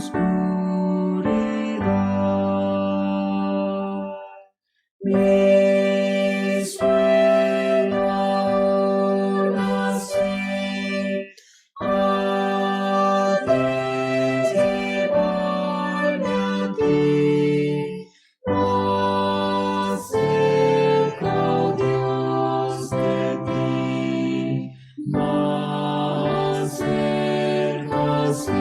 oscuridad. Mi sueño aún así ha de llevarme a ti. Más cerca, oh Dios, de ti, más cerca, sí.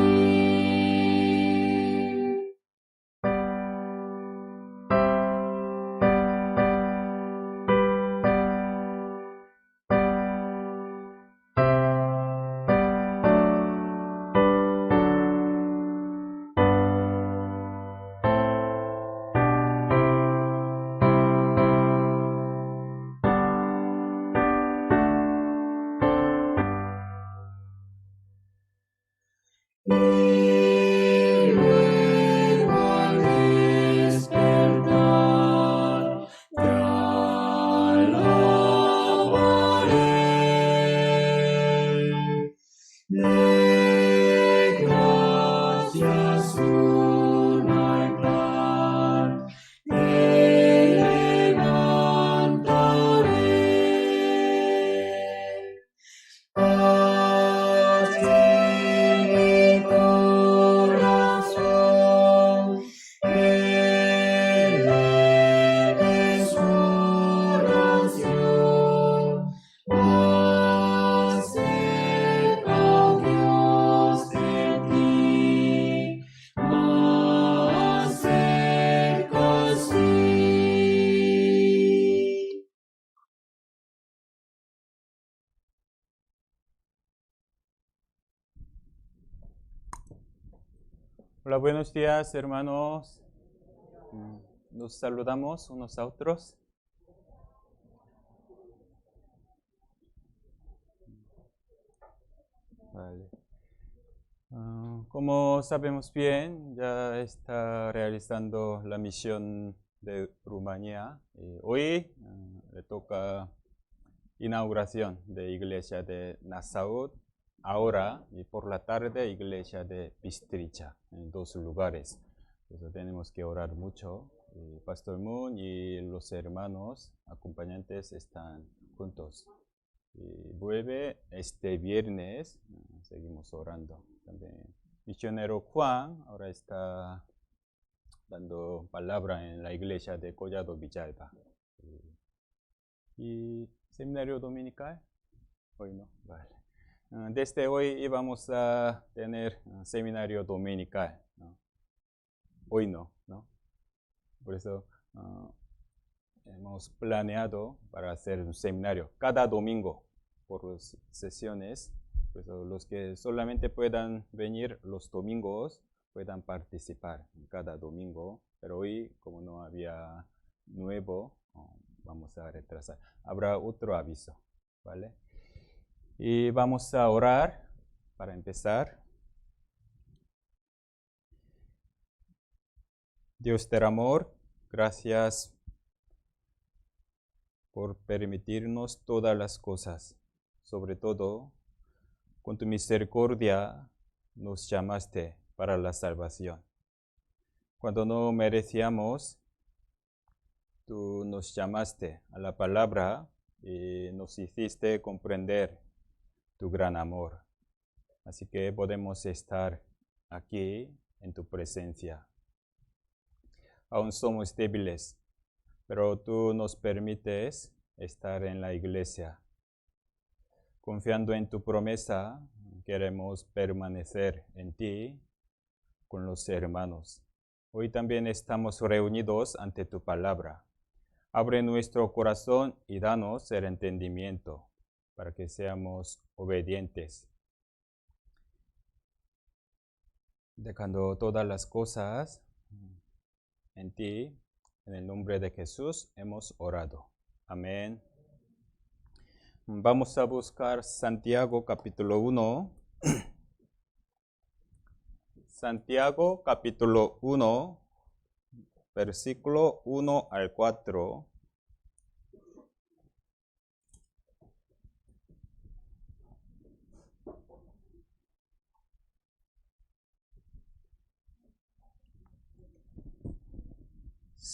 Y luego al despertar te alabaré. De gracias una y plan te levantaré. A ti mi corazón eleve su oración. Más cerca, oh Dios, de ti, más cerca, sí. Hola, buenos días, hermanos. Nos saludamos unos a otros. Vale. Como sabemos bien, ya está realizando la misión de Rumanía. Y hoy le toca inauguración de iglesia de Nassau. Ahora y por la tarde iglesia de Bistrica, en dos lugares. Entonces tenemos que orar mucho. Y Pastor Moon y los hermanos acompañantes están juntos. Y vuelve este viernes, seguimos orando. También misionero Juan ahora está dando palabra en la iglesia de Collado Villalba. Y seminario dominical, hoy no, vale. Desde hoy íbamos a tener seminario dominical, ¿no? Hoy no, ¿no? Por eso hemos planeado para hacer un seminario cada domingo por sesiones. Por eso los que solamente puedan venir los domingos puedan participar cada domingo. Pero hoy, como no había nuevo, vamos a retrasar. Habrá otro aviso, ¿vale? Y vamos a orar para empezar. Dios del amor, gracias por permitirnos todas las cosas. Sobre todo, con tu misericordia nos llamaste para la salvación. Cuando no merecíamos, tú nos llamaste a la palabra y nos hiciste comprender tu gran amor. Así que podemos estar aquí en tu presencia. Aún somos débiles, pero tú nos permites estar en la iglesia. Confiando en tu promesa, queremos permanecer en ti con los hermanos. Hoy también estamos reunidos ante tu palabra. Abre nuestro corazón y danos el entendimiento para que seamos obedientes. Dejando todas las cosas en ti, en el nombre de Jesús hemos orado. Amén. Vamos a buscar Santiago capítulo 1. Santiago capítulo 1, versículo 1 al 4.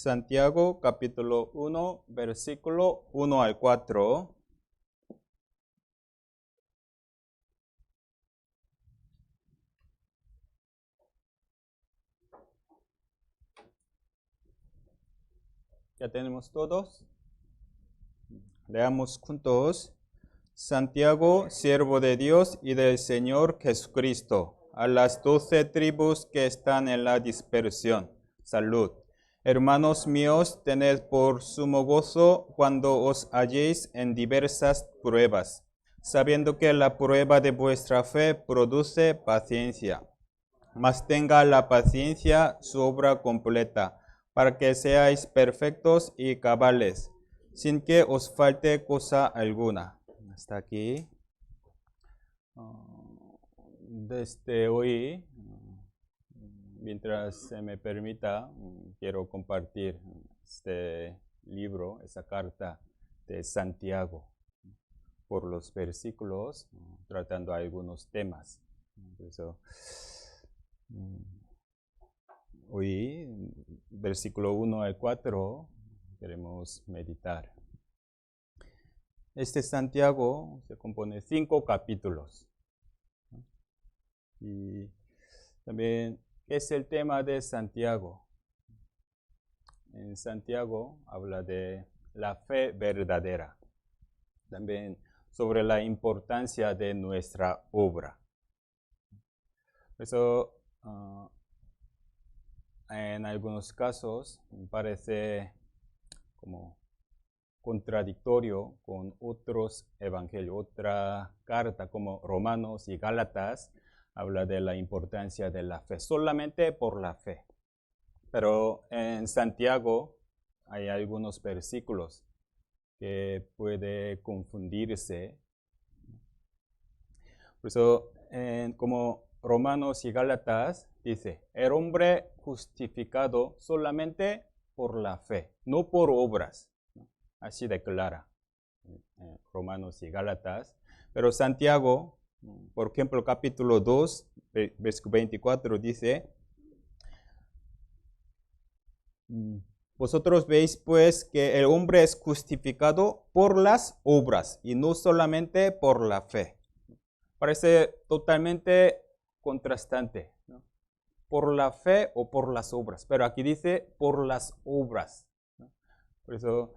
Santiago capítulo 1, versículo 1 al 4. ¿Ya tenemos todos? Leamos juntos. Santiago, siervo de Dios y del Señor Jesucristo, a las 12 tribus que están en la dispersión. Salud. Hermanos míos, tened por sumo gozo cuando os halléis en diversas pruebas, sabiendo que la prueba de vuestra fe produce paciencia. Mas tenga la paciencia su obra completa, para que seáis perfectos y cabales, sin que os falte cosa alguna. Hasta aquí. Desde hoy, mientras se me permita, quiero compartir este libro, esa carta de Santiago, por los versículos, tratando algunos temas. Por eso, hoy, versículo 1 al 4, queremos meditar. Este Santiago se compone de 5 capítulos. Y también, ¿qué es el tema de Santiago? En Santiago habla de la fe verdadera. También sobre la importancia de nuestra obra. Por eso, en algunos casos parece como contradictorio con otros evangelios. Otra carta como Romanos y Gálatas habla de la importancia de la fe, solamente por la fe. Pero en Santiago hay algunos versículos que puede confundirse. Por eso, como Romanos y Gálatas dice, el hombre justificado solamente por la fe, no por obras. Así declara Romanos y Gálatas. Pero Santiago, por ejemplo, capítulo 2, versículo 24, dice, vosotros veis pues que el hombre es justificado por las obras y no solamente por la fe. Parece totalmente contrastante, ¿no? Por la fe o por las obras, pero aquí dice por las obras, ¿no? Por eso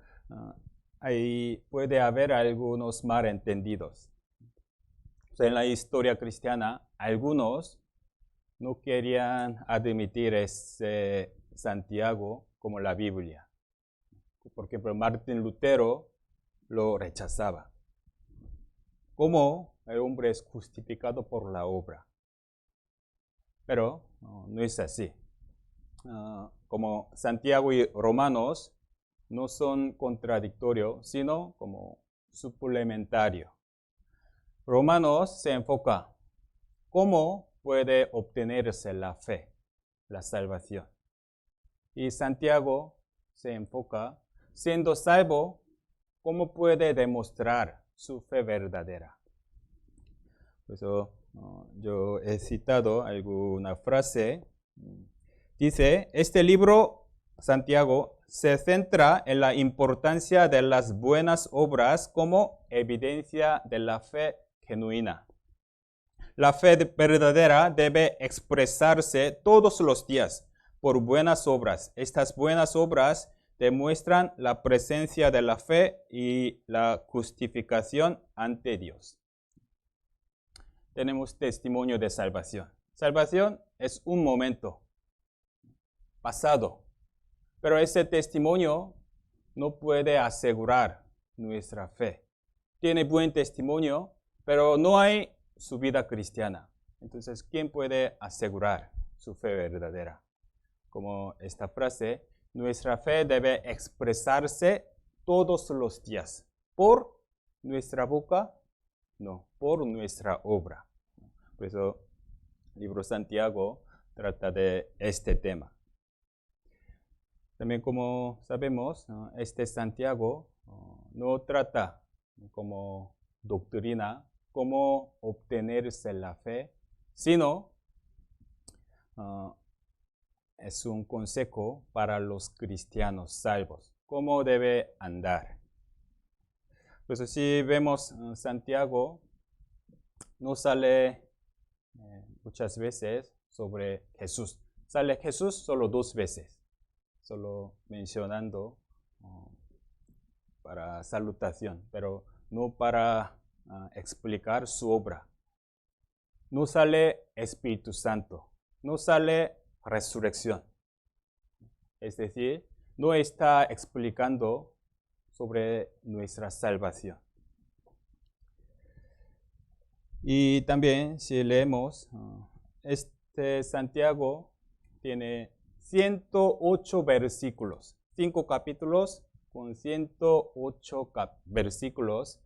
ahí puede haber algunos malentendidos. O sea, en la historia cristiana, algunos no querían admitir ese Santiago como la Biblia. Por ejemplo, Martín Lutero lo rechazaba. ¿Cómo el hombre es justificado por la obra? Pero no es así. Como Santiago y Romanos no son contradictorios, sino como suplementarios. Romanos se enfoca cómo puede obtenerse la fe, la salvación. Y Santiago se enfoca, siendo salvo, cómo puede demostrar su fe verdadera. Por eso yo he citado alguna frase. Dice, este libro, Santiago, se centra en la importancia de las buenas obras como evidencia de la fe genuina. La fe verdadera debe expresarse todos los días por buenas obras. Estas buenas obras demuestran la presencia de la fe y la justificación ante Dios. Tenemos testimonio de salvación. Salvación es un momento pasado, pero ese testimonio no puede asegurar nuestra fe. Tiene buen testimonio, pero no hay su vida cristiana. Entonces, ¿quién puede asegurar su fe verdadera? Como esta frase, nuestra fe debe expresarse todos los días. ¿Por nuestra boca? No, por nuestra obra. Por eso, el libro Santiago trata de este tema. También como sabemos, este Santiago no trata como doctrina cómo obtenerse la fe, sino es un consejo para los cristianos salvos. ¿Cómo debe andar? Pues si vemos Santiago, no sale muchas veces sobre Jesús. Sale Jesús solo 2 veces, solo mencionando para salutación, pero no para explicar su obra. No sale Espíritu Santo, no sale resurrección. Es decir, no está explicando sobre nuestra salvación. Y también si leemos, este Santiago tiene 108 versículos, 5 capítulos con 108 versículos,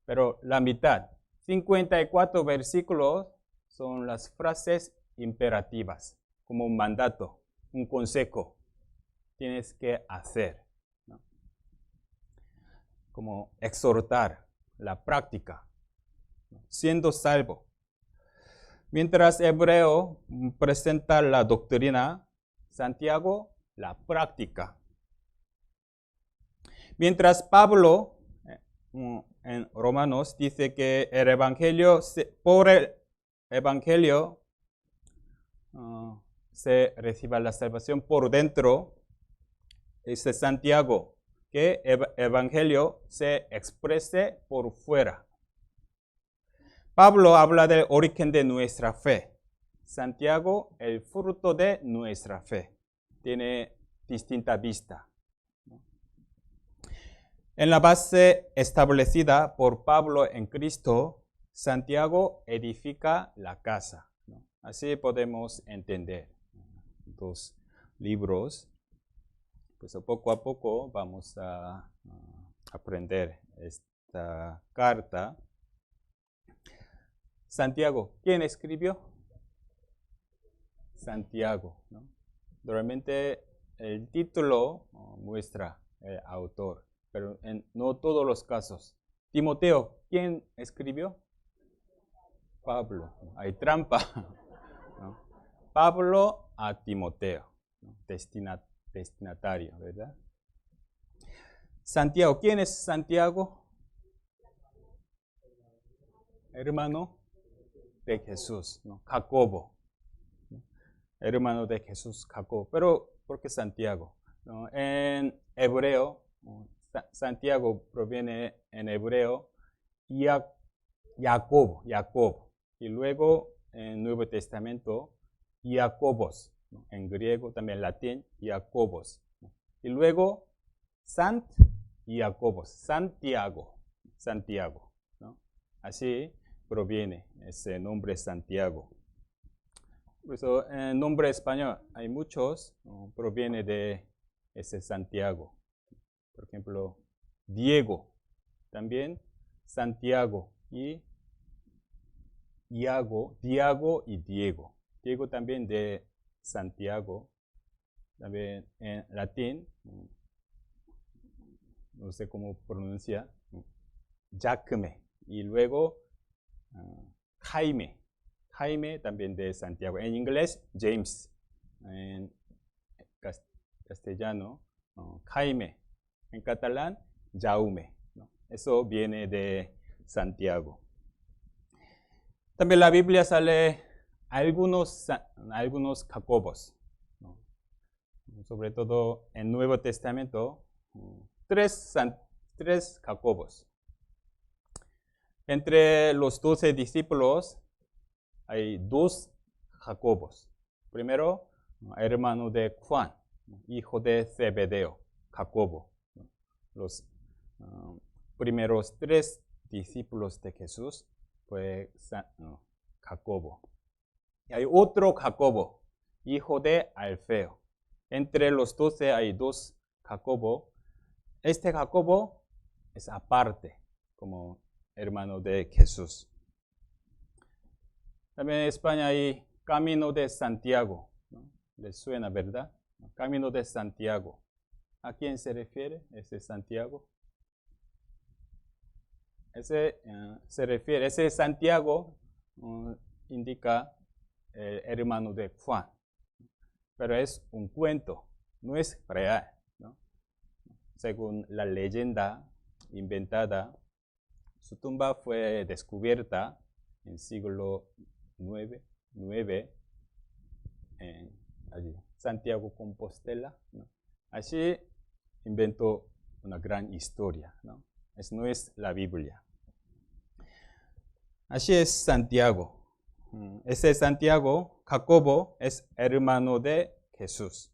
pero la mitad, 54 versículos, son las frases imperativas, como un mandato, un consejo, tienes que hacer, ¿no? Como exhortar, la práctica, ¿no? Siendo salvo. Mientras Hebreo presenta la doctrina, Santiago la práctica. Mientras Pablo en Romanos dice que el Evangelio, por el Evangelio se reciba la salvación por dentro, es Santiago, que el Evangelio se exprese por fuera. Pablo habla del origen de nuestra fe. Santiago, el fruto de nuestra fe. Tiene distinta vista. En la base establecida por Pablo en Cristo, Santiago edifica la casa. Así podemos entender dos libros. Pues poco a poco vamos a aprender esta carta. Santiago, ¿quién escribió? Santiago, ¿no? Realmente el título muestra el autor, pero en no todos los casos. Timoteo, ¿quién escribió? Pablo. Hay trampa, ¿no? Pablo a Timoteo, ¿no? Destinatario, ¿verdad? Santiago, ¿quién es Santiago? Hermano de Jesús, ¿no? Jacobo, ¿no? Hermano de Jesús, Jacobo. Pero, ¿por qué Santiago? ¿No? En hebreo, Santiago proviene en hebreo Jacob. Y luego en Nuevo Testamento, Jacobos, ¿no? En griego, también en latín, Jacobos, ¿no? Y luego Jacobos, Santiago, ¿no? Así proviene ese nombre Santiago. Por eso en el nombre español hay muchos, ¿no? Proviene de ese Santiago. Por ejemplo, Diego, también Santiago y Diago y Diego. Diego también de Santiago. También en latín, no sé cómo pronuncia, Jacme. Y luego Jaime también de Santiago. En inglés, James. En castellano, Jaime. En catalán, Jaume, ¿no? Eso viene de Santiago. También la Biblia sale algunos Jacobos, ¿no? Sobre todo en Nuevo Testamento, tres Jacobos. Entre los 12 discípulos hay 2 Jacobos. Primero, hermano de Juan, hijo de Zebedeo, Jacobo. Los primeros 3 discípulos de Jesús fue Jacobo. Y hay otro Jacobo, hijo de Alfeo. Entre los 12 hay 2 Jacobo. Este Jacobo es aparte, como hermano de Jesús. También en España hay Camino de Santiago, ¿no? ¿Les suena, verdad? Camino de Santiago. ¿A quién se refiere ese Santiago? Ese Santiago indica el hermano de Juan. pero es un cuento, no es real, ¿no? Según la leyenda inventada, su tumba fue descubierta en siglo IX en allí, Santiago Compostela, ¿no? Así inventó una gran historia, ¿no? No es la Biblia. Así es Santiago. Ese Santiago, Jacobo, es hermano de Jesús.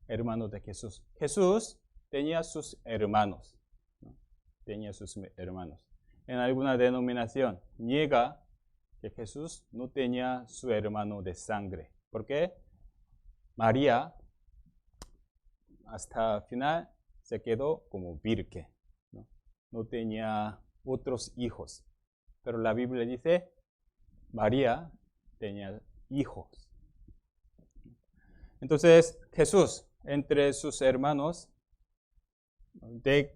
Hermano de Jesús. Jesús tenía sus hermanos, ¿no? Tenía sus hermanos. En alguna denominación niega que Jesús no tenía su hermano de sangre. ¿Por qué? María hasta el final se quedó como virgen, ¿no? No tenía otros hijos. Pero la Biblia dice, María tenía hijos. Entonces, Jesús, entre sus hermanos, ¿de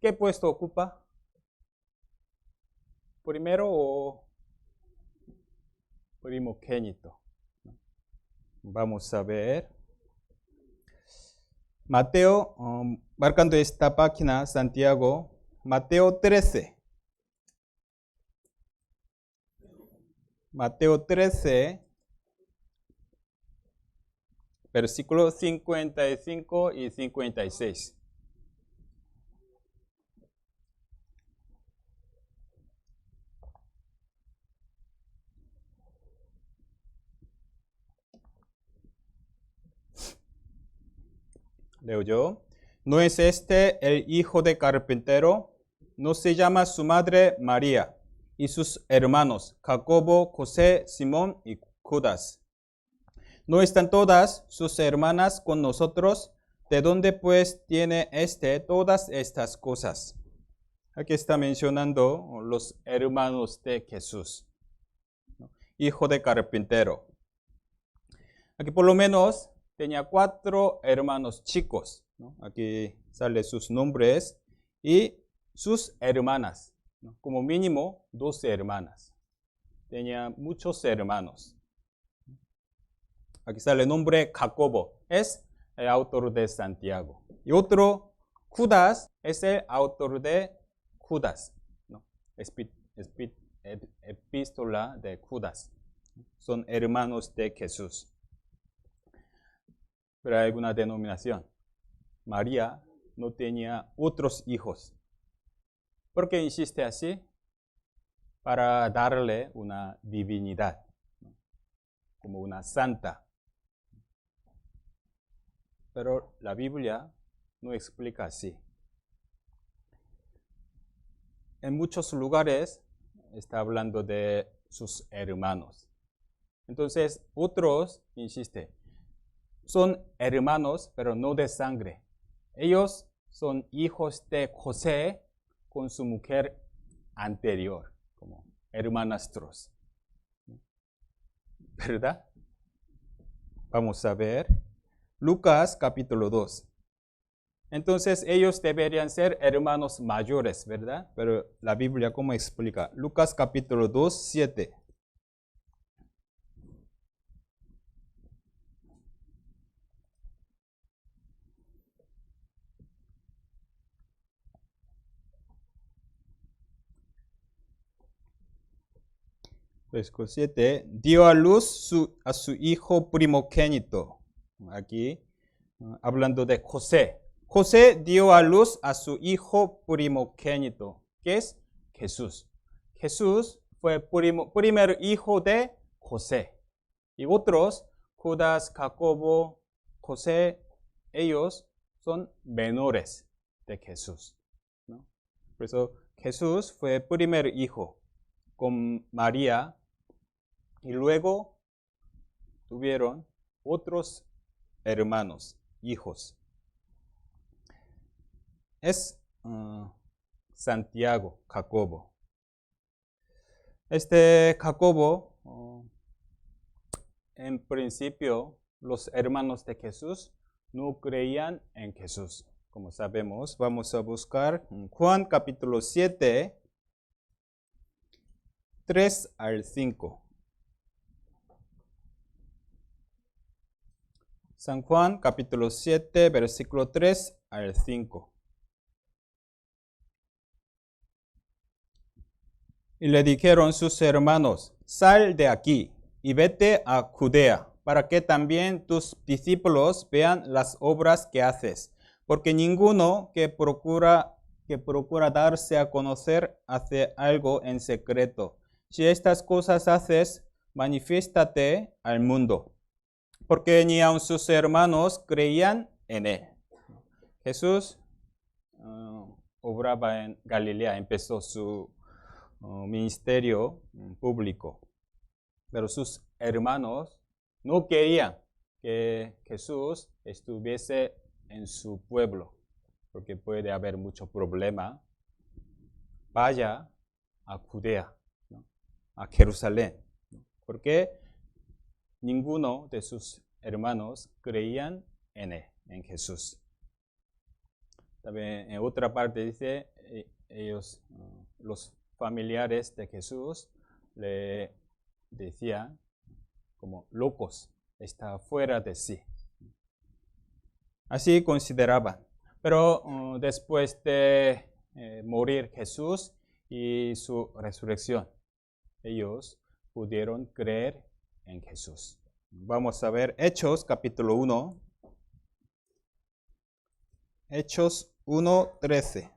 qué puesto ocupa? ¿Primero o primogénito? Vamos a ver. Mateo, marcando esta página, Santiago, Mateo 13. Mateo 13, versículos 55 y 56. Leo yo. ¿No es este el hijo de carpintero? ¿No se llama su madre María? Y sus hermanos, Jacobo, José, Simón y Judas. ¿No están todas sus hermanas con nosotros? ¿De dónde pues tiene todas estas cosas? Aquí está mencionando los hermanos de Jesús, ¿no? Hijo de carpintero. Aquí por lo menos tenía 4 hermanos chicos, ¿no? Aquí salen sus nombres y sus hermanas, ¿no? Como mínimo 12 hermanas. Tenía muchos hermanos. Aquí sale el nombre Jacobo, es el autor de Santiago. Y otro, Judas, es el autor de Judas, ¿no? Epístola de Judas. Son hermanos de Jesús. Pero hay alguna denominación. María no tenía otros hijos. ¿Por qué insiste así? Para darle una divinidad, ¿no? Como una santa. Pero la Biblia no explica así. En muchos lugares está hablando de sus hermanos. Entonces, otros insisten, son hermanos, pero no de sangre. Ellos son hijos de José con su mujer anterior, como hermanastros. ¿Verdad? Vamos a ver. Lucas capítulo 2. Entonces ellos deberían ser hermanos mayores, ¿verdad? Pero la Biblia, ¿cómo explica? Lucas capítulo 2, 7. Versículo 7. Dio a luz a su hijo primogénito. Aquí, hablando de José. José dio a luz a su hijo primogénito, que es Jesús. Jesús fue primer hijo de José. Y otros, Judas, Jacobo, José, ellos son menores de Jesús, ¿no? Por eso Jesús fue primer hijo con María y luego tuvieron otros hermanos, hijos. Es Santiago, Jacobo. Jacobo, en principio, los hermanos de Jesús no creían en Jesús. Como sabemos, vamos a buscar Juan capítulo 7, 3 al 5. San Juan capítulo 7, versículo 3 al 5. Y le dijeron sus hermanos, sal de aquí y vete a Judea, para que también tus discípulos vean las obras que haces, porque ninguno que procura darse a conocer hace algo en secreto. Si estas cosas haces, manifiéstate al mundo, porque ni aun sus hermanos creían en él. Jesús obraba en Galilea, empezó su ministerio público, pero sus hermanos no querían que Jesús estuviese en su pueblo, porque puede haber mucho problema. Vaya a Judea, ¿no? A Jerusalén, ¿no? Porque ninguno de sus hermanos creían en él, en Jesús. También en otra parte dice, ellos, los familiares de Jesús, le decían como locos, está fuera de sí. Así consideraban. Pero después de morir Jesús y su resurrección, ellos pudieron creer en Jesús. Vamos a ver Hechos capítulo 1. Hechos 1:13.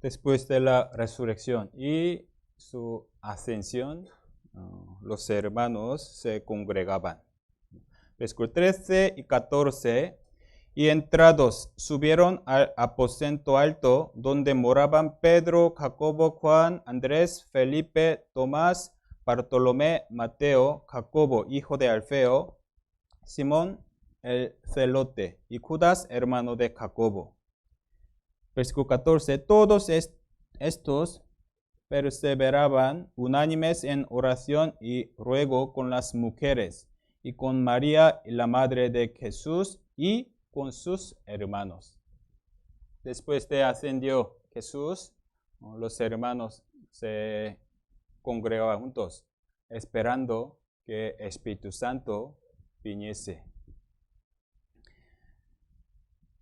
Después de la resurrección y su ascensión, los hermanos se congregaban. Versículo 13 y 14. Y entrados, subieron al aposento alto, donde moraban Pedro, Jacobo, Juan, Andrés, Felipe, Tomás, Bartolomé, Mateo, Jacobo, hijo de Alfeo, Simón el celote, y Judas, hermano de Jacobo. Versículo 14. Todos estos perseveraban unánimes en oración y ruego con las mujeres, y con María, la madre de Jesús, y con sus hermanos. Después de ascendió Jesús, los hermanos se congregaban juntos, esperando que el Espíritu Santo viniese.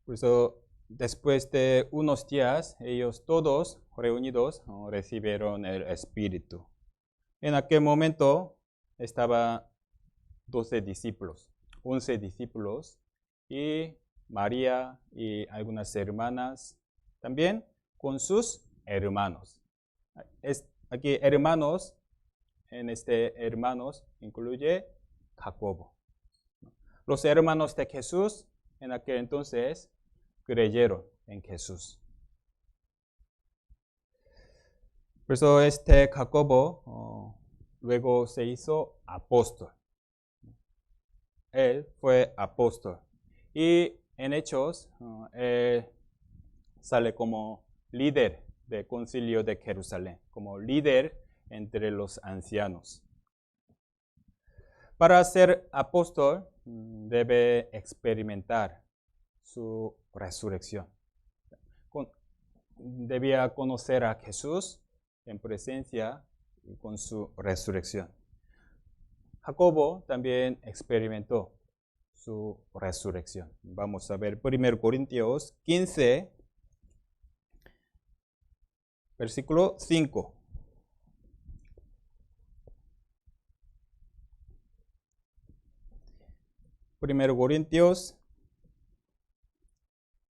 Por eso, después de unos días, ellos todos reunidos recibieron el Espíritu. En aquel momento estaban 12 discípulos, 11 discípulos, y María y algunas hermanas también con sus hermanos. Aquí hermanos, en hermanos incluye Jacobo. Los hermanos de Jesús en aquel entonces creyeron en Jesús. Por eso Jacobo luego se hizo apóstol. Él fue apóstol. Y en Hechos, él sale como líder del concilio de Jerusalén, como líder entre los ancianos. Para ser apóstol, debe experimentar su resurrección. Debía conocer a Jesús en presencia y con su resurrección. Jacobo también experimentó su resurrección. Vamos a ver 1 Corintios 15, versículo 5. Primero Corintios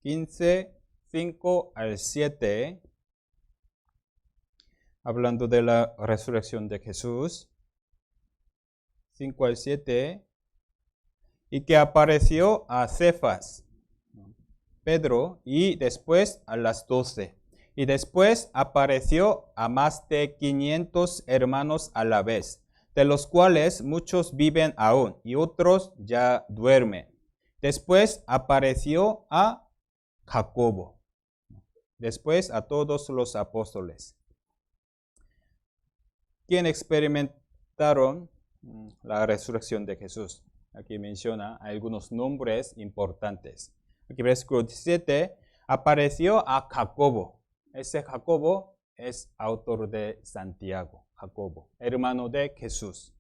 15, 5 al 7, hablando de la resurrección de Jesús. 5 al 7, y que apareció a Cefas, Pedro, y después a las 12. Y después apareció a más de 500 hermanos a la vez, de los cuales muchos viven aún y otros ya duermen. Después apareció a Jacobo. Después a todos los apóstoles. quien experimentaron la resurrección de Jesús. Aquí menciona algunos nombres importantes. Aquí versículo 17, apareció a Jacobo. Ese Jacobo es autor de Santiago, Jacobo, hermano de Jesús.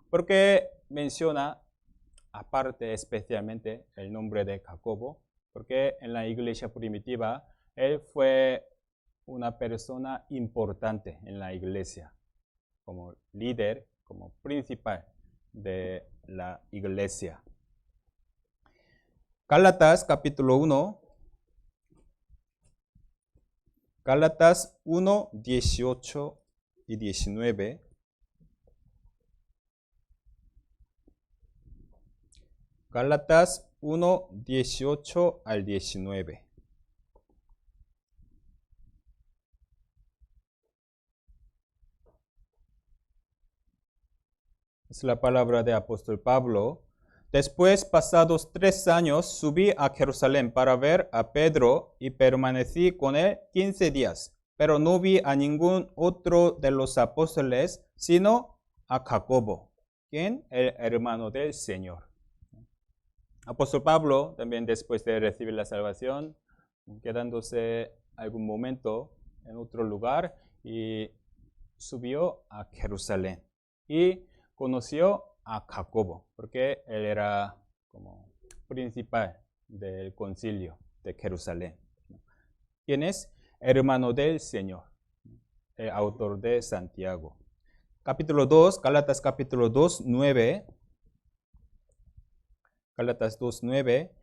¿Por qué menciona aparte especialmente el nombre de Jacobo? Porque en la iglesia primitiva él fue una persona importante en la iglesia, como líder, como principal de la iglesia. Gálatas capítulo 1, Gálatas 1, 18 y 19. Gálatas 1, 18 al 19. Es la palabra de apóstol Pablo. Después, pasados 3 años, subí a Jerusalén para ver a Pedro y permanecí con él 15 días, pero no vi a ningún otro de los apóstoles, sino a Jacobo, quien es el hermano del Señor. Apóstol Pablo, también después de recibir la salvación, quedándose algún momento en otro lugar, y subió a Jerusalén y conoció a Jacobo, porque él era como principal del concilio de Jerusalén, quien es hermano del Señor, el autor de Santiago. Capítulo 2, Gálatas capítulo 2, 9. Gálatas 2, 9.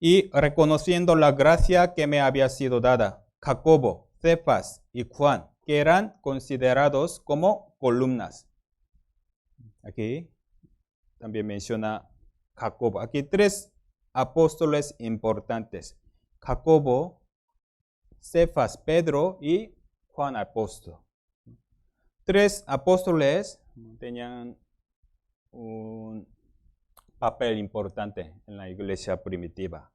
Y reconociendo la gracia que me había sido dada, Jacobo, Cefas y Juan, que eran considerados como columnas. Aquí también menciona Jacobo. Aquí 3 apóstoles importantes: Jacobo, Cefas, Pedro y Juan apóstol. 3 apóstoles tenían un papel importante en la iglesia primitiva.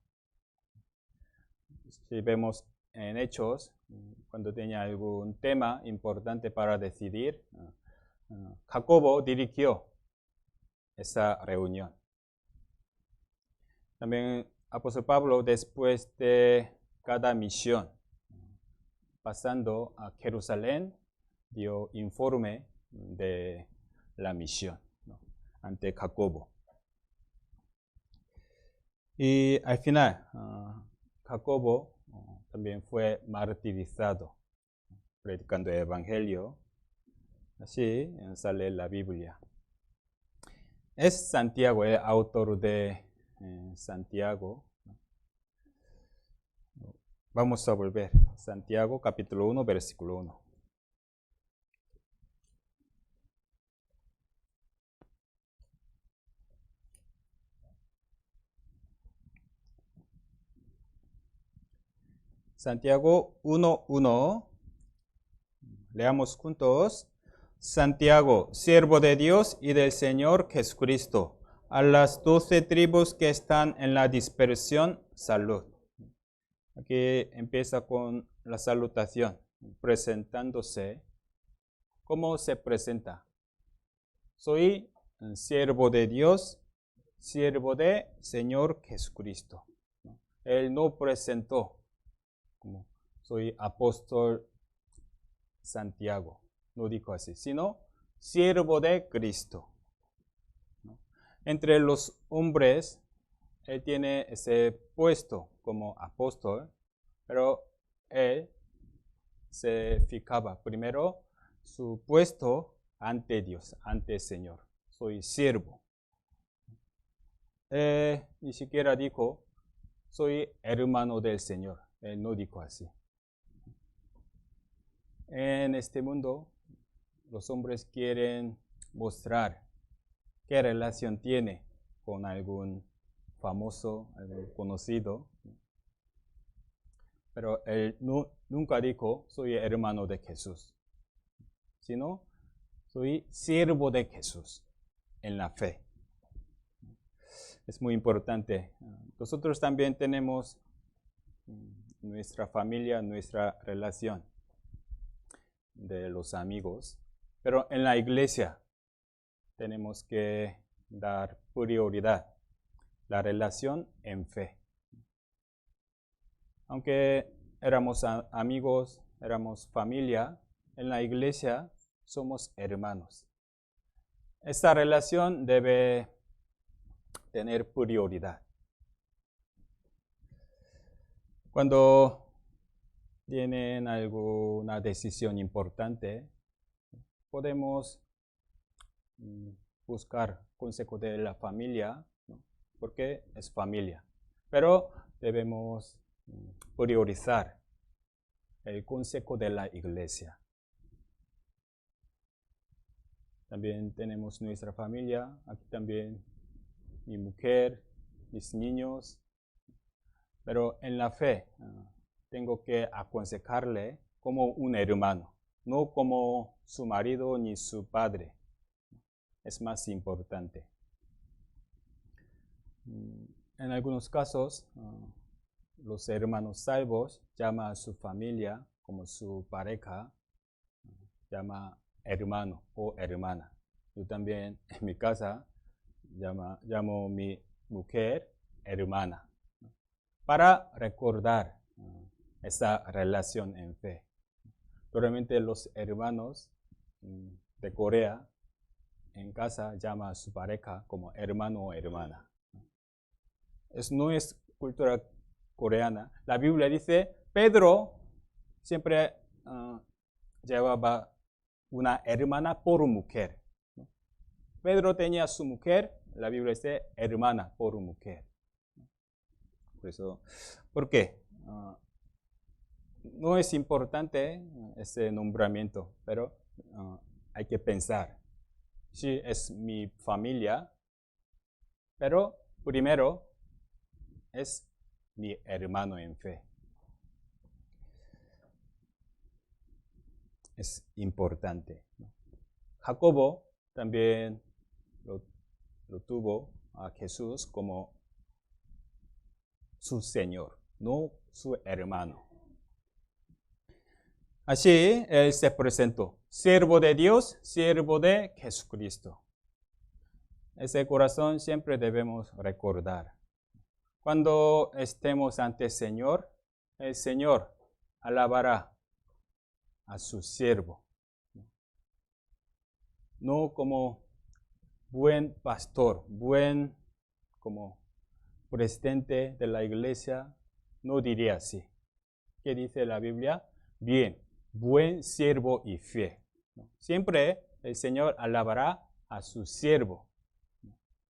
Si vemos en Hechos, cuando tenía algún tema importante para decidir, Jacobo dirigió esa reunión. También apóstol Pablo, después de cada misión, pasando a Jerusalén, dio informe de la misión, ¿no?, ante Jacobo. Y al final, Jacobo también fue martirizado, predicando el Evangelio. Así sale la Biblia. Es Santiago, el autor de Santiago. Vamos a volver. Santiago, capítulo 1, versículo 1. Santiago 1:1. Leamos juntos. Santiago, siervo de Dios y del Señor Jesucristo, a las 12 tribus que están en la dispersión, salud. Aquí empieza con la salutación, presentándose. ¿Cómo se presenta? Soy un siervo de Dios, siervo de Señor Jesucristo. Él no presentó como soy apóstol Santiago, no dijo así, sino siervo de Cristo. Entre los hombres, él tiene ese puesto como apóstol, pero él se fijaba primero su puesto ante Dios, ante el Señor. Soy siervo. Ni siquiera dijo, soy hermano del Señor. Él no dijo así. En este mundo, los hombres quieren mostrar qué relación tiene con algún famoso, algún conocido. Pero él nunca dijo, soy hermano de Jesús, sino soy siervo de Jesús en la fe. Es muy importante. Nosotros también tenemos nuestra familia, nuestra relación de los amigos. Pero en la iglesia tenemos que dar prioridad a la relación en fe. Aunque éramos amigos, éramos familia, en la iglesia somos hermanos. Esta relación debe tener prioridad. Cuando tienen alguna decisión importante, podemos buscar consejo de la familia, ¿no? Porque es familia. Pero debemos priorizar el consejo de la iglesia. También tenemos nuestra familia, aquí también mi mujer, mis niños. Pero en la fe tengo que aconsejarle como un hermano, no como su marido ni su padre. Es más importante. En algunos casos, los hermanos salvos llaman a su familia como su pareja, llama hermano o hermana. Yo también en mi casa llamo a mi mujer hermana, para recordar esa relación en fe. Probablemente los hermanos de Corea en casa llaman a su pareja como hermano o hermana. No es cultura coreana. La Biblia dice, Pedro siempre llevaba una hermana por mujer. Pedro tenía su mujer, la Biblia dice hermana por mujer. Por eso, ¿por qué? No es importante ese nombramiento, pero hay que pensar. Sí, es mi familia, pero primero es mi hermano en fe. Es importante. Jacobo también lo tuvo a Jesús como su Señor, no su hermano. Así él se presentó, siervo de Dios, siervo de Jesucristo. Ese corazón siempre debemos recordar. Cuando estemos ante el Señor alabará a su siervo. No como buen pastor, como presidente de la iglesia, no diría así. ¿Qué dice la Biblia? Bien, buen siervo y fiel. Siempre el Señor alabará a su siervo,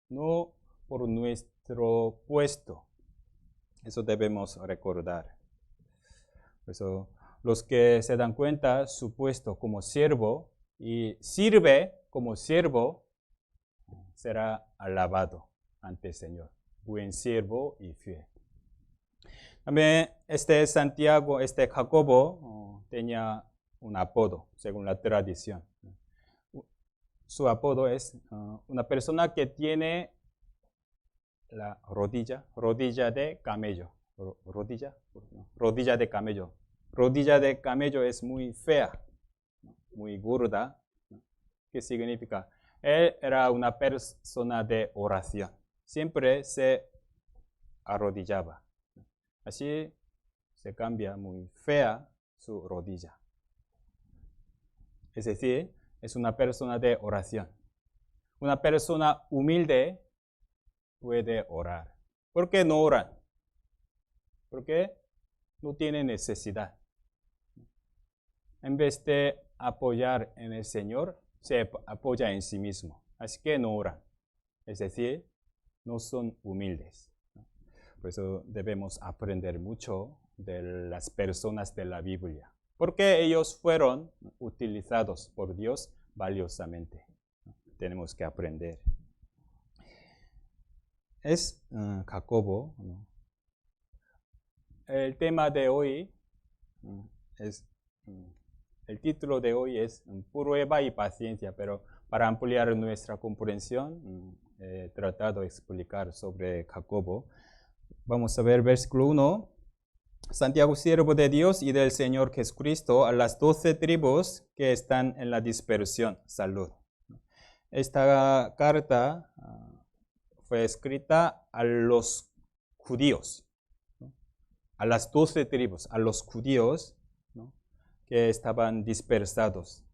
no por nuestro puesto. Eso debemos recordar. Por eso, los que se dan cuenta su puesto como siervo y sirve como siervo, será alabado ante el Señor. Buen siervo y fiel. También Santiago, Jacobo, tenía un apodo, según la tradición. Su apodo es una persona que tiene la rodilla de camello. Rodilla de camello. Rodilla de camello es muy fea, muy gorda. ¿Qué significa? Él era una persona de oración. Siempre se arrodillaba. Así se cambia muy fea su rodilla. Es decir, es una persona de oración. Una persona humilde puede orar. ¿Por qué no oran? Porque no tiene necesidad. En vez de apoyar en el Señor, se apoya en sí mismo. Así que no oran. Es decir, no son humildes. Por eso debemos aprender mucho de las personas de la Biblia. Porque ellos fueron utilizados por Dios valiosamente. Tenemos que aprender. Es Jacobo. El tema de hoy el título de hoy es Prueba y Paciencia, pero para ampliar nuestra comprensión, he tratado de explicar sobre Jacobo. Vamos a ver versículo 1. Santiago, siervo de Dios y del Señor Jesucristo, a las 12 tribus que están en la dispersión. Salud. Esta carta fue escrita a los judíos, ¿no? A las 12 tribus, a los judíos, ¿no?, que estaban dispersados.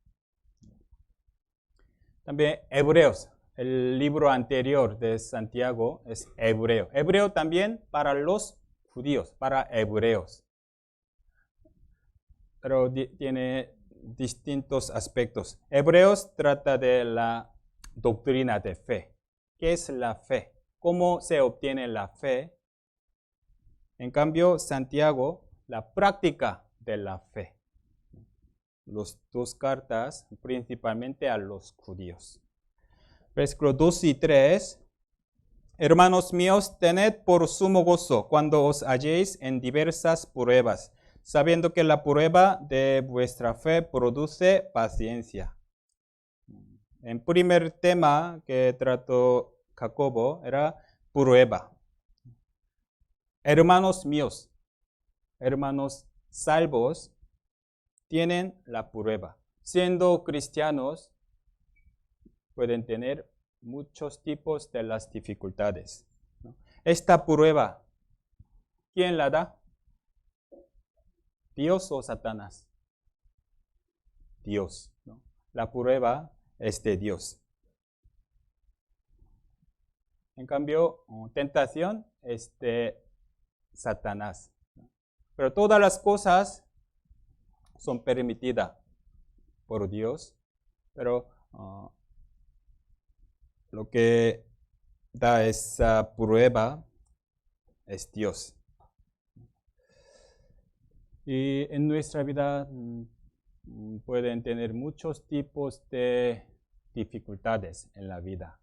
También Hebreos, el libro anterior de Santiago es Hebreo. Hebreo también para los judíos, para hebreos. Pero tiene distintos aspectos. Hebreos trata de la doctrina de fe. ¿Qué es la fe? ¿Cómo se obtiene la fe? En cambio, Santiago, la práctica de la fe. Las dos cartas, principalmente a los judíos. Versículos 2 y 3. Hermanos míos, tened por sumo gozo cuando os halléis en diversas pruebas, sabiendo que la prueba de vuestra fe produce paciencia. El primer tema que trató Jacobo era prueba. Hermanos míos, hermanos salvos, tienen la prueba. Siendo cristianos, pueden tener muchos tipos de las dificultades, ¿no? Esta prueba, ¿quién la da? ¿Dios o Satanás? Dios, ¿no? La prueba es de Dios. En cambio, tentación es de Satanás, ¿no? Pero todas las cosas son permitidas por Dios, pero lo que da esa prueba es Dios. Y en nuestra vida pueden tener muchos tipos de dificultades en la vida.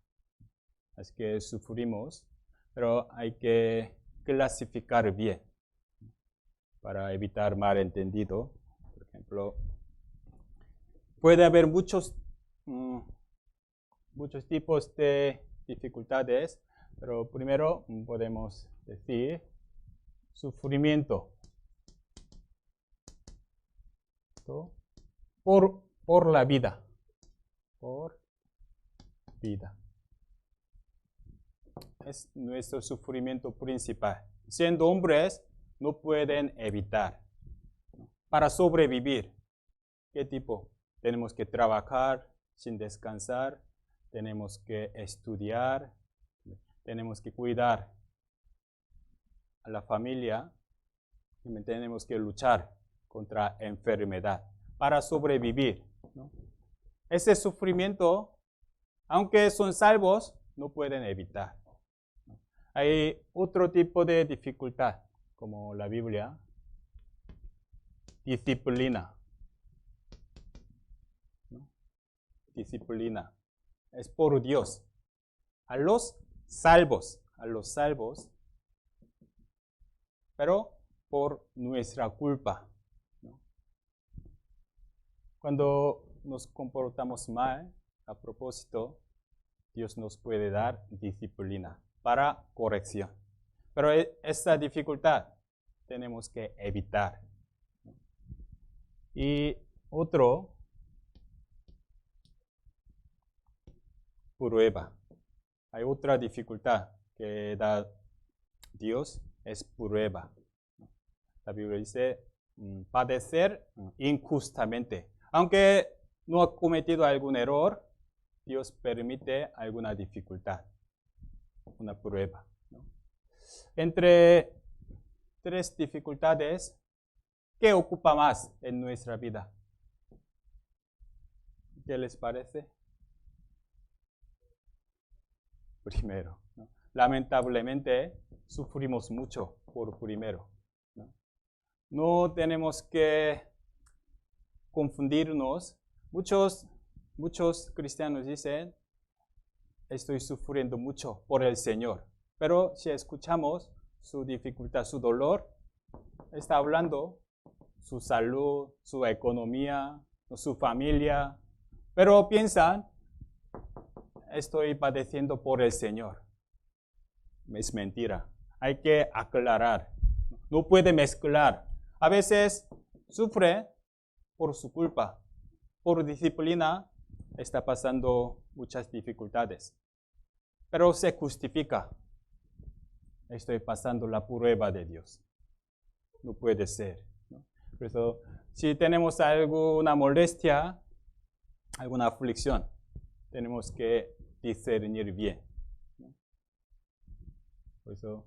Es que sufrimos, pero hay que clasificar bien para evitar malentendido. Por ejemplo, puede haber muchos tipos de dificultades, pero primero podemos decir sufrimiento por la vida, por vida. Es nuestro sufrimiento principal. Siendo hombres, no pueden evitar. Para sobrevivir, ¿qué tipo? Tenemos que trabajar sin descansar, tenemos que estudiar, tenemos que cuidar a la familia, y tenemos que luchar contra enfermedad para sobrevivir, ¿no? Ese sufrimiento, aunque son salvos, no pueden evitar. Hay otro tipo de dificultad, como la Biblia, disciplina, ¿no? Disciplina. Es por Dios. A los salvos, pero por nuestra culpa, ¿no? Cuando nos comportamos mal, a propósito, Dios nos puede dar disciplina para corrección. Pero esta dificultad tenemos que evitar, ¿no? Y otro, prueba. Hay otra dificultad que da Dios, es prueba. La Biblia dice padecer injustamente. Aunque no ha cometido algún error, Dios permite alguna dificultad, una prueba, ¿no? Entre tres dificultades, ¿qué ocupa más en nuestra vida? ¿Qué les parece? Primero, ¿no? Lamentablemente sufrimos mucho por primero, ¿no? No tenemos que confundirnos. Muchos cristianos dicen, estoy sufriendo mucho por el Señor. Pero si escuchamos su dificultad, su dolor, está hablando su salud, su economía, su familia. Pero piensan, estoy padeciendo por el Señor. Es mentira. Hay que aclarar. No puede mezclar. A veces sufre por su culpa. Por disciplina está pasando muchas dificultades. Pero se justifica. Estoy pasando la prueba de Dios. No puede ser, ¿no? Por eso, si tenemos alguna molestia, alguna aflicción, tenemos que discernir bien, ¿no? Por eso,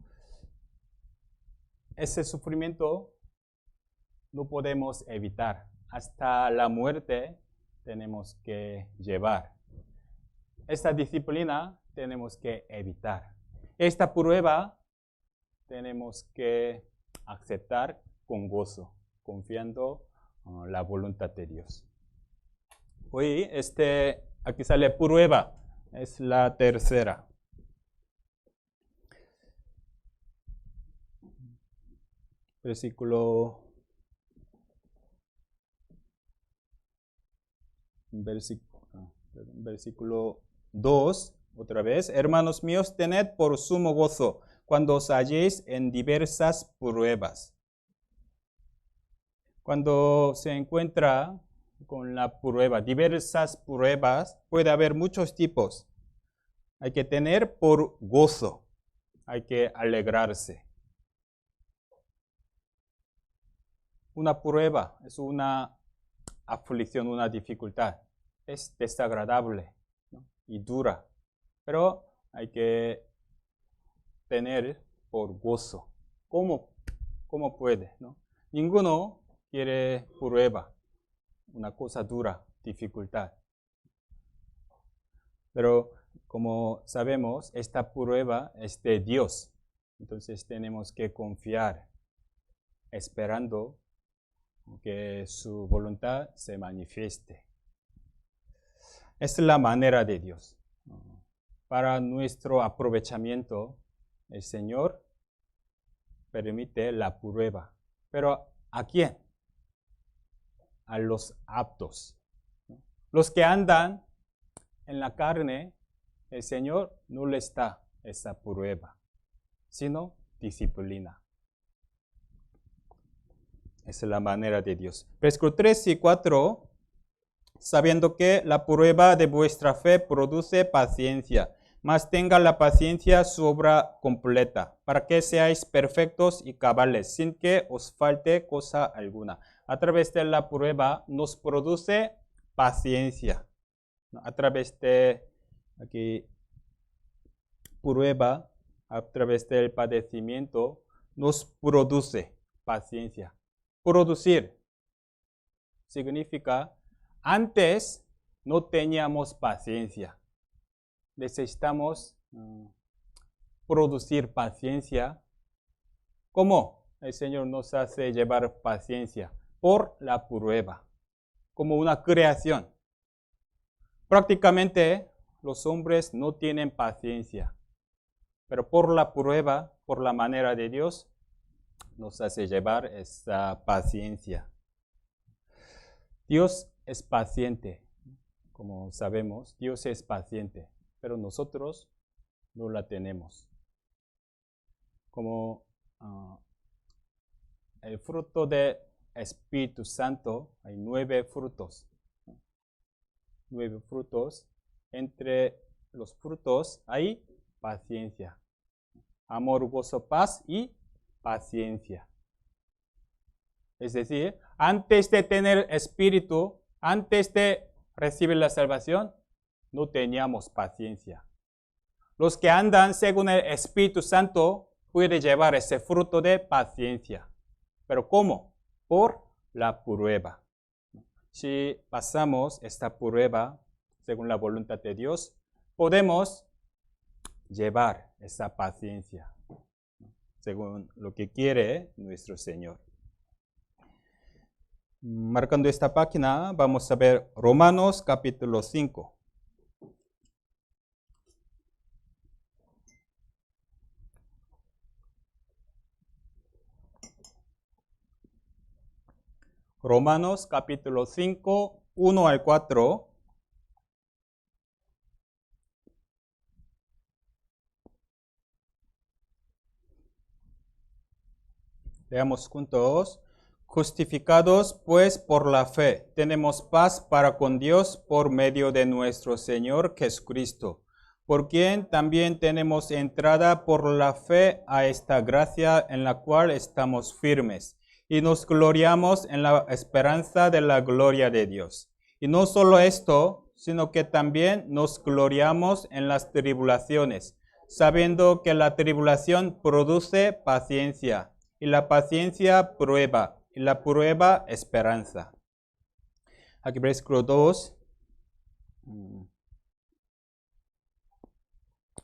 ese sufrimiento no podemos evitar. Hasta la muerte tenemos que llevar. Esta disciplina tenemos que evitar. Esta prueba tenemos que aceptar con gozo, confiando en la voluntad de Dios. Hoy, aquí sale prueba, es la tercera. Versículo 2, otra vez. Hermanos míos, tened por sumo gozo cuando os halléis en diversas pruebas. Cuando se encuentra con la prueba, diversas pruebas, puede haber muchos tipos. Hay que tener por gozo, hay que alegrarse. Una prueba es una aflicción, una dificultad. Es desagradable, ¿no? Y dura, pero hay que tener por gozo. ¿Cómo puede, no? Ninguno quiere prueba, una cosa dura, dificultad. Pero como sabemos, esta prueba es de Dios. Entonces tenemos que confiar, esperando que su voluntad se manifieste. Es la manera de Dios. Para nuestro aprovechamiento, el Señor permite la prueba. Pero ¿a quién? A los aptos. Los que andan en la carne, el Señor no les da esa prueba, sino disciplina. Esa es la manera de Dios. Versículo 3 y 4, sabiendo que la prueba de vuestra fe produce paciencia, mas tenga la paciencia su obra completa, para que seáis perfectos y cabales, sin que os falte cosa alguna. A través de la prueba nos produce paciencia. A través de prueba, a través del padecimiento, nos produce paciencia. Producir significa, antes no teníamos paciencia. Necesitamos producir paciencia. ¿Cómo? El Señor nos hace llevar paciencia por la prueba, como una creación. Prácticamente los hombres no tienen paciencia, pero por la prueba, por la manera de Dios, nos hace llevar esa paciencia. Dios es paciente, como sabemos, Dios es paciente, pero nosotros no la tenemos. Como el fruto del Espíritu Santo, hay 9 frutos. 9 frutos. Entre los frutos hay paciencia, amor, gozo, paz y paciencia. Es decir, antes de tener espíritu, antes de recibir la salvación, no teníamos paciencia. Los que andan según el Espíritu Santo pueden llevar ese fruto de paciencia. ¿Pero cómo? Por la prueba. Si pasamos esta prueba según la voluntad de Dios, podemos llevar esa paciencia según lo que quiere nuestro Señor. Marcando esta página, vamos a ver Romanos capítulo 5. Romanos capítulo 5, 1 al 4. Leamos juntos. Justificados pues por la fe, tenemos paz para con Dios por medio de nuestro Señor Jesucristo, por quien también tenemos entrada por la fe a esta gracia en la cual estamos firmes, y nos gloriamos en la esperanza de la gloria de Dios. Y no solo esto, sino que también nos gloriamos en las tribulaciones, sabiendo que la tribulación produce paciencia, y la paciencia prueba, y la prueba esperanza. Aquí versículo 2.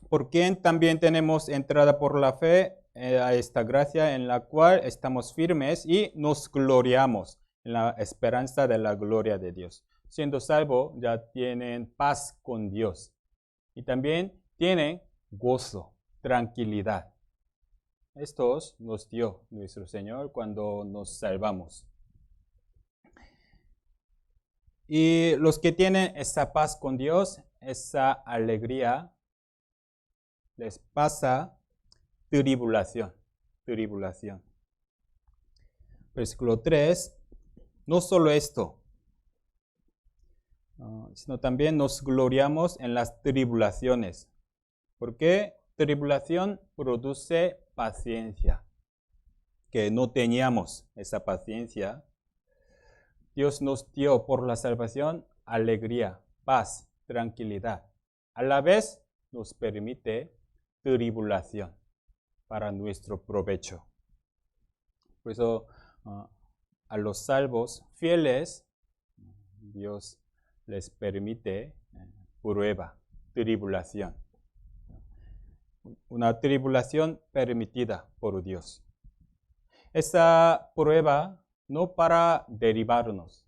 Por quien también tenemos entrada por la fe a esta gracia en la cual estamos firmes y nos gloriamos en la esperanza de la gloria de Dios. Siendo salvo, ya tienen paz con Dios y también tienen gozo, tranquilidad. Estos nos dio nuestro Señor cuando nos salvamos. Y los que tienen esa paz con Dios, esa alegría, les pasa tribulación. Versículo 3. No solo esto, sino también nos gloriamos en las tribulaciones. Porque tribulación produce paciencia. Que no teníamos esa paciencia. Dios nos dio por la salvación alegría, paz, tranquilidad. A la vez nos permite tribulación para nuestro provecho. Por eso a los salvos fieles, Dios les permite prueba, tribulación. Una tribulación permitida por Dios. Esa prueba no para derribarnos,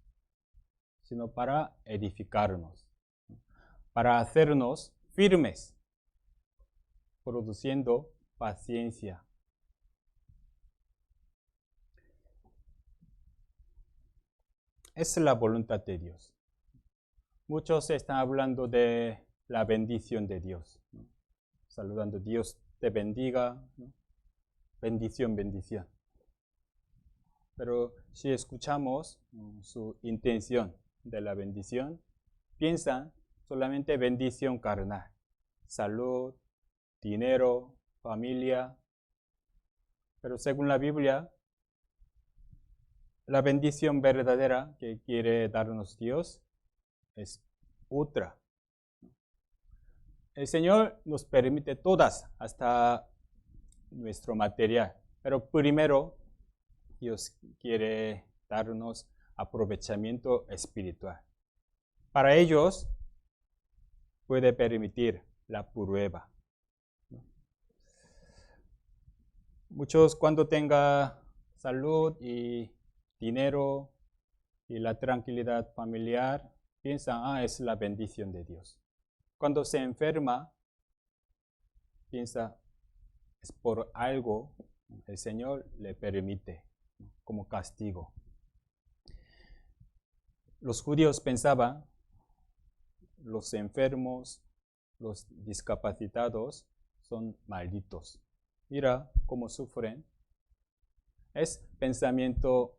sino para edificarnos, para hacernos firmes, produciendo paciencia. Es la voluntad de Dios. Muchos están hablando de la bendición de Dios, ¿no? Saludando, Dios te bendiga, ¿no? Bendición, bendición. Pero si escuchamos su intención de la bendición, piensan solamente bendición carnal, salud, dinero, familia. Pero según la Biblia, la bendición verdadera que quiere darnos Dios es otra. El Señor nos permite todas, hasta nuestro material. Pero primero, Dios quiere darnos aprovechamiento espiritual. Para ellos, puede permitir la prueba. Muchos cuando tenga salud y dinero y la tranquilidad familiar, piensan, es la bendición de Dios. Cuando se enferma, piensa, es por algo el Señor le permite, como castigo. Los judíos pensaban, los enfermos, los discapacitados son malditos. Mira cómo sufren. Es pensamiento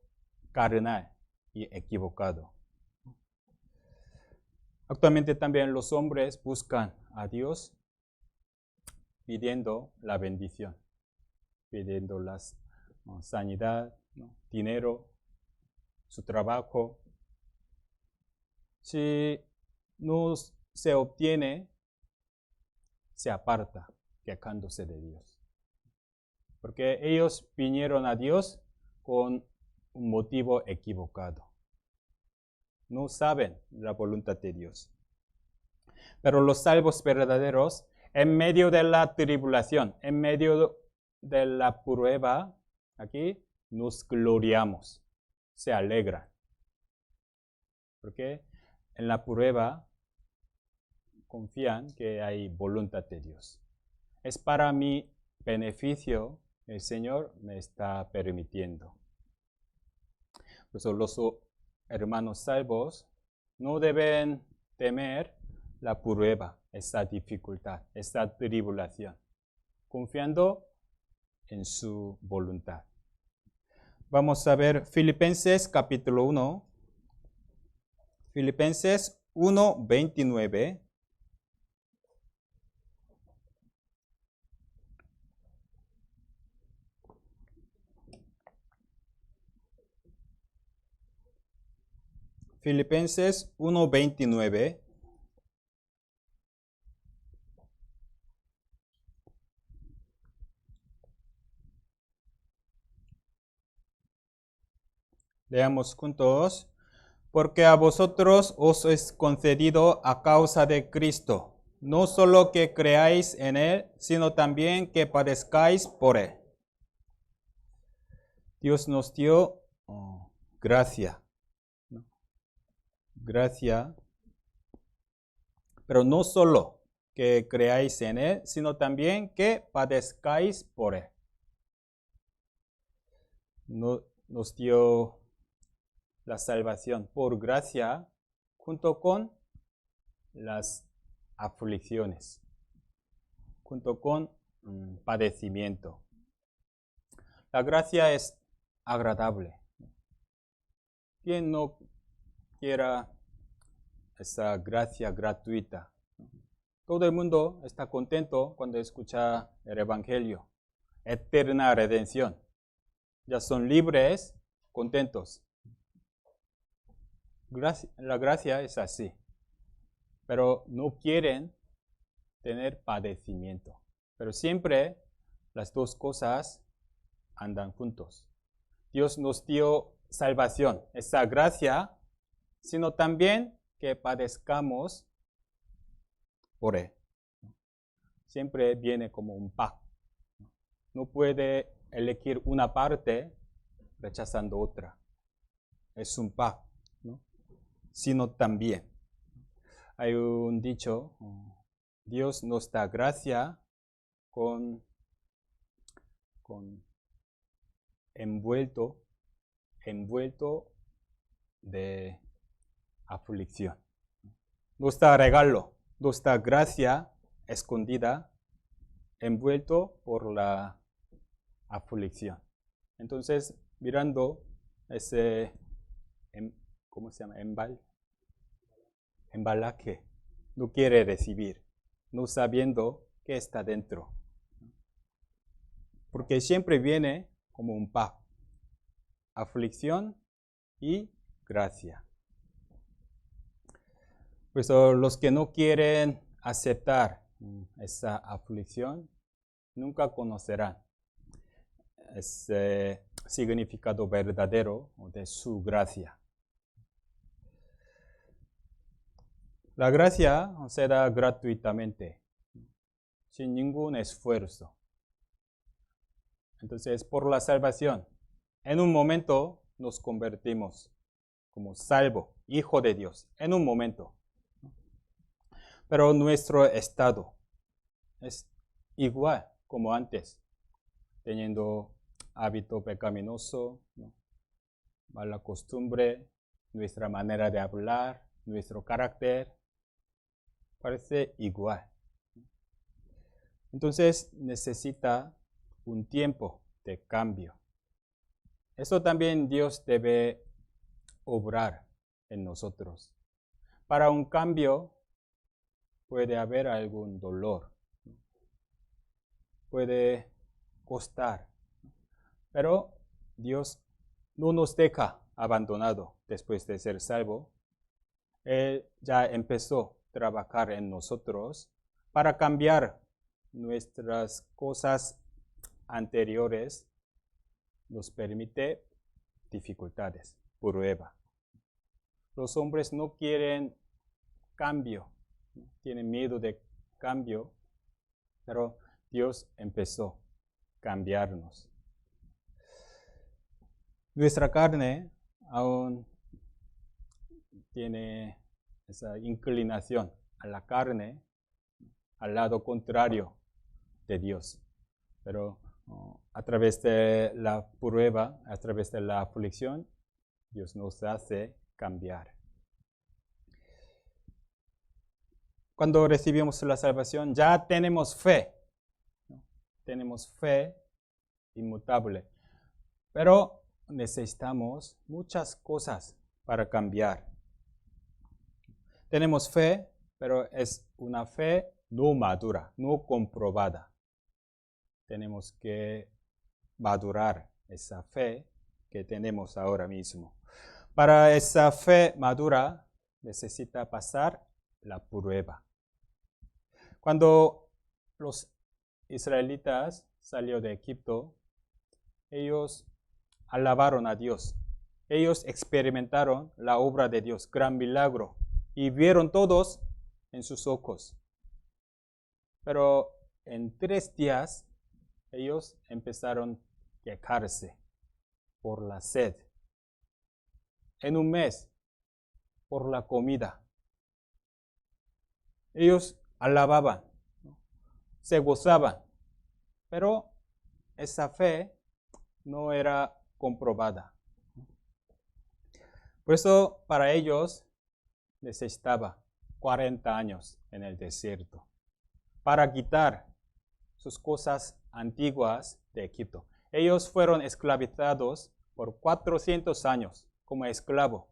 carnal y equivocado. Actualmente también los hombres buscan a Dios pidiendo la bendición, pidiendo la sanidad, ¿no? Dinero, su trabajo. Si no se obtiene, se aparta, quejándose de Dios. Porque ellos vinieron a Dios con un motivo equivocado. No saben la voluntad de Dios. Pero los salvos verdaderos, en medio de la tribulación, en medio de la prueba, aquí nos gloriamos, se alegran. Porque en la prueba confían que hay voluntad de Dios. Es para mi beneficio, el Señor me está permitiendo. Por eso los hermanos salvos no deben temer la prueba, esa dificultad, esa tribulación, confiando en su voluntad. Vamos a ver Filipenses capítulo 1. Filipenses 1:29. Filipenses 1:29. Leamos juntos. Porque a vosotros os es concedido a causa de Cristo, no solo que creáis en Él, sino también que padezcáis por Él. Dios nos dio gracia. Gracia. Pero no solo que creáis en Él, sino también que padezcáis por Él. Nos dio la salvación por gracia junto con las aflicciones, junto con padecimiento. La gracia es agradable. ¿Quién no quiera esa gracia gratuita? Todo el mundo está contento cuando escucha el Evangelio. Eterna redención. Ya son libres, contentos. La gracia es así, pero no quieren tener padecimiento. Pero siempre las dos cosas andan juntos. Dios nos dio salvación, esa gracia, sino también que padezcamos por Él. Siempre viene como un pack. No puede elegir una parte rechazando otra. Es un pack, ¿no? Sino también. Hay un dicho, Dios nos da gracia con envuelto de aflicción. Nos da regalo, nos da gracia escondida, envuelto por la aflicción. Entonces, mirando ese, ¿cómo se llama? Embalaje. No quiere recibir, no sabiendo qué está dentro. Porque siempre viene como un pack. Aflicción y gracia. Pues los que no quieren aceptar esa aflicción nunca conocerán ese significado verdadero de su gracia. La gracia se da gratuitamente, sin ningún esfuerzo. Entonces, por la salvación, en un momento nos convertimos como salvo, hijo de Dios, en un momento. Pero nuestro estado es igual como antes, teniendo hábito pecaminoso, ¿no? Mala costumbre, nuestra manera de hablar, nuestro carácter, parece igual. Entonces necesita un tiempo de cambio. Eso también Dios debe obrar en nosotros. Para un cambio puede haber algún dolor, puede costar, pero Dios no nos deja abandonado después de ser salvo. Él ya empezó a trabajar en nosotros para cambiar nuestras cosas anteriores. Nos permite dificultades, prueba. Los hombres no quieren cambio, tienen miedo de cambio, pero Dios empezó a cambiarnos. Nuestra carne aún tiene esa inclinación a la carne, al lado contrario de Dios. Pero a través de la prueba, a través de la aflicción, Dios nos hace cambiar. Cuando recibimos la salvación, ya tenemos fe, ¿no? Tenemos fe inmutable. Pero necesitamos muchas cosas para cambiar. Tenemos fe, pero es una fe no madura, no comprobada. Tenemos que madurar esa fe que tenemos ahora mismo. Para esa fe madura necesita pasar la prueba. Cuando los israelitas salieron de Egipto, ellos alabaron a Dios. Ellos experimentaron la obra de Dios, gran milagro, y vieron todos en sus ojos. Pero en 3 días ellos empezaron a quejarse por la sed. En un mes, por la comida. Ellos alababan, se gozaban, pero esa fe no era comprobada. Por eso para ellos necesitaba 40 años en el desierto para quitar sus cosas antiguas de Egipto. Ellos fueron esclavizados por 400 años como esclavo.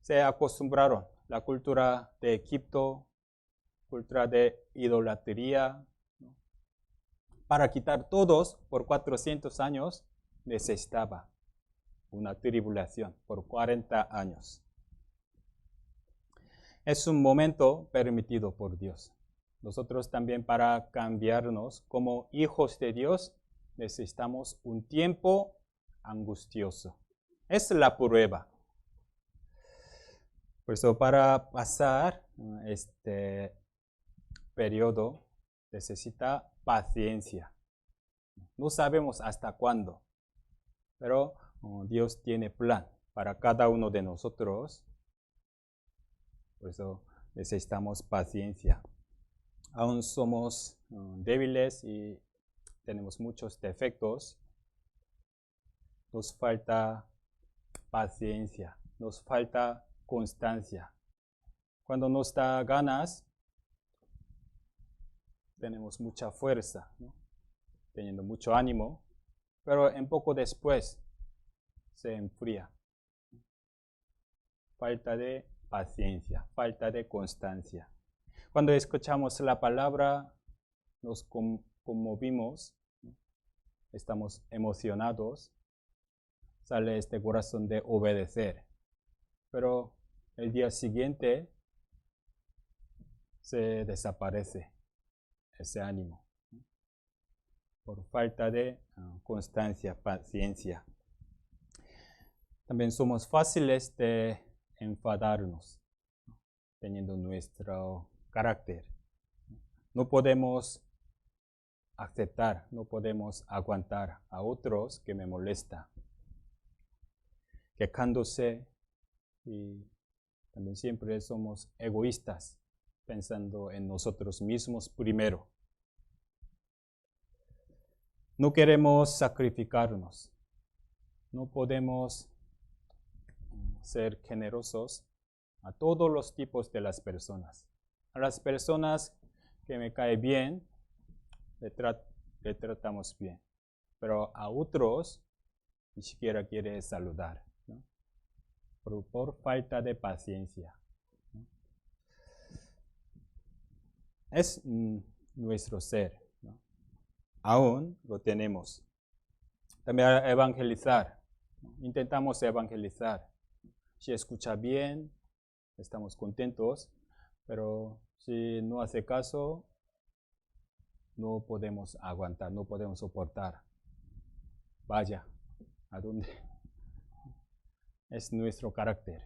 Se acostumbraron a la cultura de Egipto, cultura de idolatría. Para quitar todos por 400 años necesitaba una tribulación por 40 años. Es un momento permitido por Dios. Nosotros también para cambiarnos como hijos de Dios necesitamos un tiempo angustioso. Es la prueba. Por eso para pasar este periodo necesita paciencia. No sabemos hasta cuándo, pero Dios tiene plan para cada uno de nosotros. Por eso necesitamos paciencia. Aún somos débiles y tenemos muchos defectos. Nos falta paciencia, nos falta constancia. Cuando nos da ganas, tenemos mucha fuerza, ¿no? Teniendo mucho ánimo, pero en poco después se enfría. Falta de paciencia, falta de constancia. Cuando escuchamos la palabra, nos conmovimos, ¿no? Estamos emocionados, sale este corazón de obedecer, pero el día siguiente se desaparece ese ánimo, ¿no? Por falta de constancia, paciencia. También somos fáciles de enfadarnos, ¿no? Teniendo nuestro carácter. No podemos aceptar, no podemos aguantar a otros que me molestan, quejándose, y también siempre somos egoístas, pensando en nosotros mismos primero. No queremos sacrificarnos, no podemos ser generosos a todos los tipos de las personas. A las personas que me caen bien, le tratamos bien, pero a otros ni siquiera quiere saludar, ¿no? Por falta de paciencia, ¿no? Es nuestro ser, ¿no? Aún lo tenemos. También evangelizar, ¿no? Intentamos evangelizar. Si escucha bien, estamos contentos, pero si no hace caso, no podemos aguantar, no podemos soportar. Vaya, ¿a dónde? Es nuestro carácter.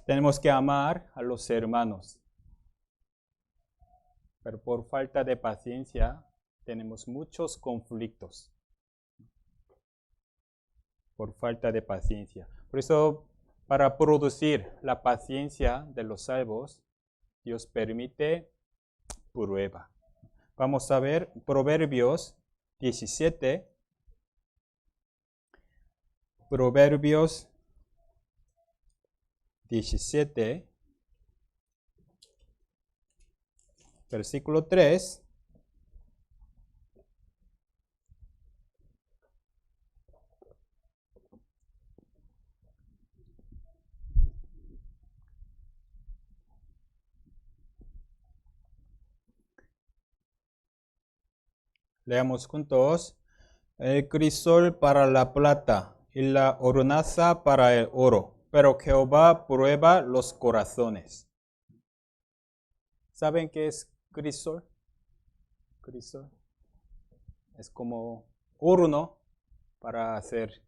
Tenemos que amar a los hermanos, pero por falta de paciencia tenemos muchos conflictos. Por falta de paciencia. Por eso, para producir la paciencia de los salvos, Dios permite prueba. Vamos a ver Proverbios 17. Proverbios 17, versículo 3. Leamos juntos. El crisol para la plata y la hornaza para el oro, pero Jehová prueba los corazones. ¿Saben qué es crisol? Crisol es como horno para hacer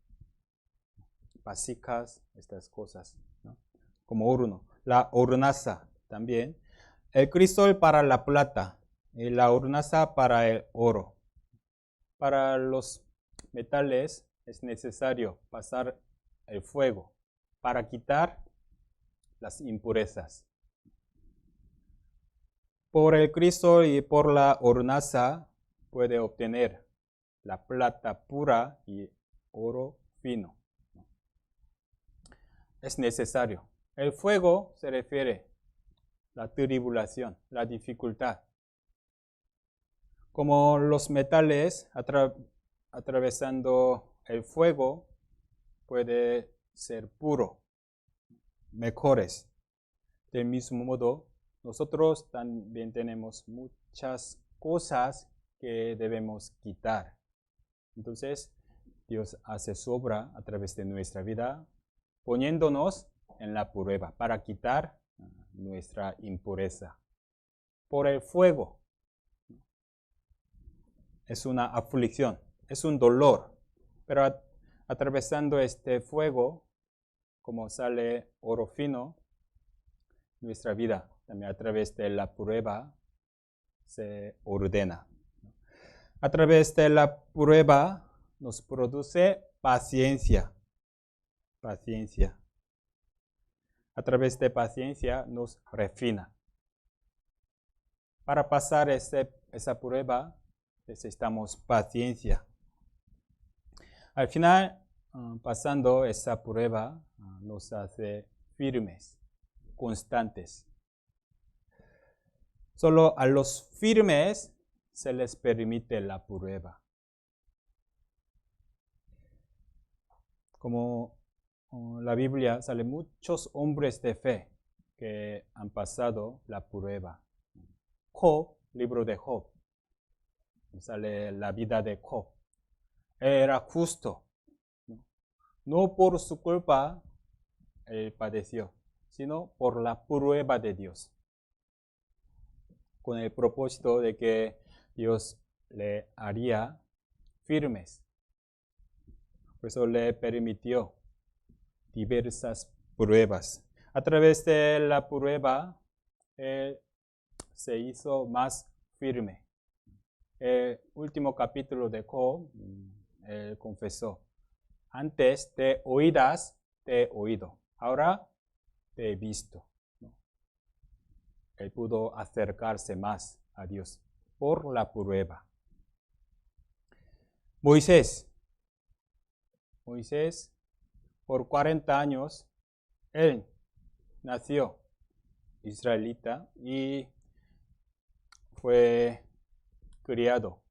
vasijas, estas cosas, ¿no? Como horno. La hornaza también. El crisol para la plata y la hornaza para el oro. Para los metales es necesario pasar el fuego para quitar las impurezas. Por el crisol y por la hornaza puede obtener la plata pura y oro fino. Es necesario. El fuego se refiere a la tribulación, la dificultad. Como los metales atravesando el fuego puede ser puro, mejores. Del mismo modo, nosotros también tenemos muchas cosas que debemos quitar. Entonces, Dios hace su obra a través de nuestra vida, poniéndonos en la prueba para quitar nuestra impureza. Por el fuego. Es una aflicción, es un dolor, pero atravesando este fuego, como sale oro fino, nuestra vida también a través de la prueba se ordena. A través de la prueba nos produce paciencia. Paciencia. A través de paciencia nos refina. Para pasar esa prueba necesitamos paciencia. Al final, pasando esa prueba, nos hace firmes, constantes. Solo a los firmes se les permite la prueba. Como la Biblia sale muchos hombres de fe que han pasado la prueba. Job, libro de Job, sale la vida de Job. Era justo. No por su culpa él padeció, sino por la prueba de Dios. Con el propósito de que Dios le haría firmes. Por eso le permitió diversas pruebas. A través de la prueba, él se hizo más firme. El último capítulo de Job, él confesó: antes de oídas te he oído, ahora te he visto. Él pudo acercarse más a Dios por la prueba. Moisés, por 40 años, él nació israelita y fue criado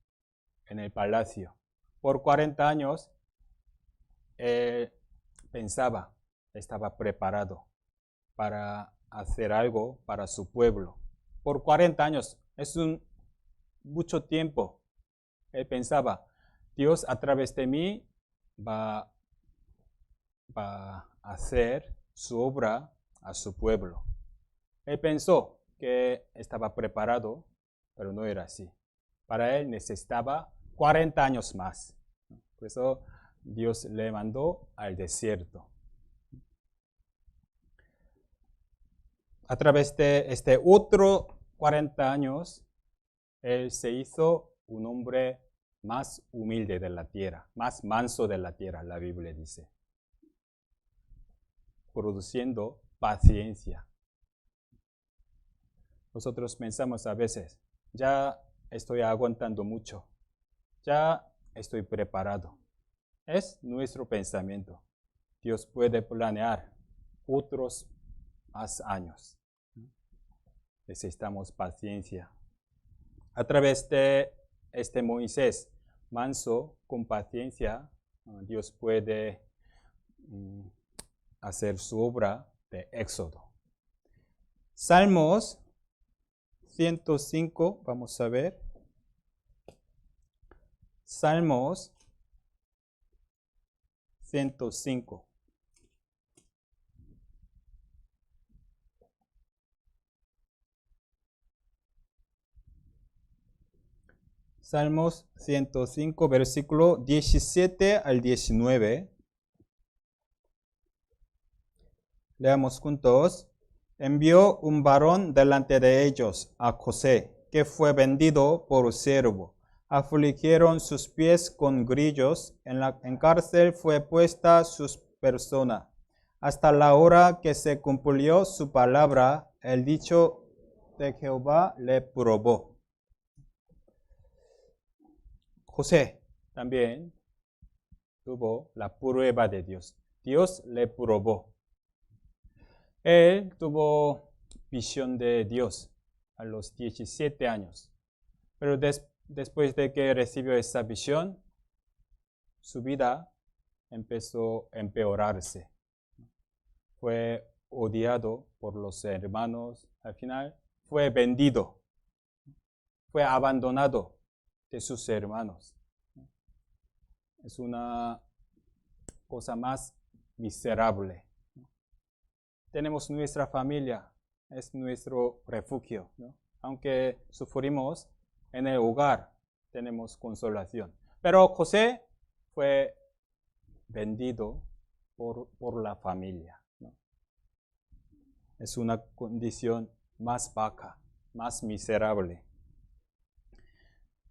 en el palacio. Por 40 años, él pensaba, estaba preparado para hacer algo para su pueblo. Por 40 años, es mucho tiempo. Él pensaba, Dios a través de mí va a hacer su obra a su pueblo. Él pensó que estaba preparado, pero no era así. Para él necesitaba 40 años más. Por eso Dios le mandó al desierto. A través de este otro 40 años, él se hizo un hombre más humilde de la tierra, más manso de la tierra, la Biblia dice, produciendo paciencia. Nosotros pensamos a veces, ya estoy aguantando mucho, ya estoy preparado. Es nuestro pensamiento. Dios puede planear otros más años. Necesitamos paciencia. A través de este Moisés manso, con paciencia, Dios puede hacer su obra de Éxodo. Salmos 105, vamos a ver. Salmos 105. Salmos 105, versículo 17 al 19. Leamos juntos. Envió un varón delante de ellos, a José, que fue vendido por siervo. Afligieron sus pies con grillos, en cárcel fue puesta su persona. Hasta la hora que se cumplió su palabra, el dicho de Jehová le probó. José también tuvo la prueba de Dios. Dios le probó. Él tuvo visión de Dios a los 17 años. Pero después de que recibió esa visión, su vida empezó a empeorarse. Fue odiado por los hermanos. Al final fue vendido. Fue abandonado de sus hermanos. Es una cosa más miserable. Tenemos nuestra familia, es nuestro refugio, ¿no? Aunque sufrimos en el hogar, tenemos consolación. Pero José fue vendido por la familia, ¿no? Es una condición más baja, más miserable.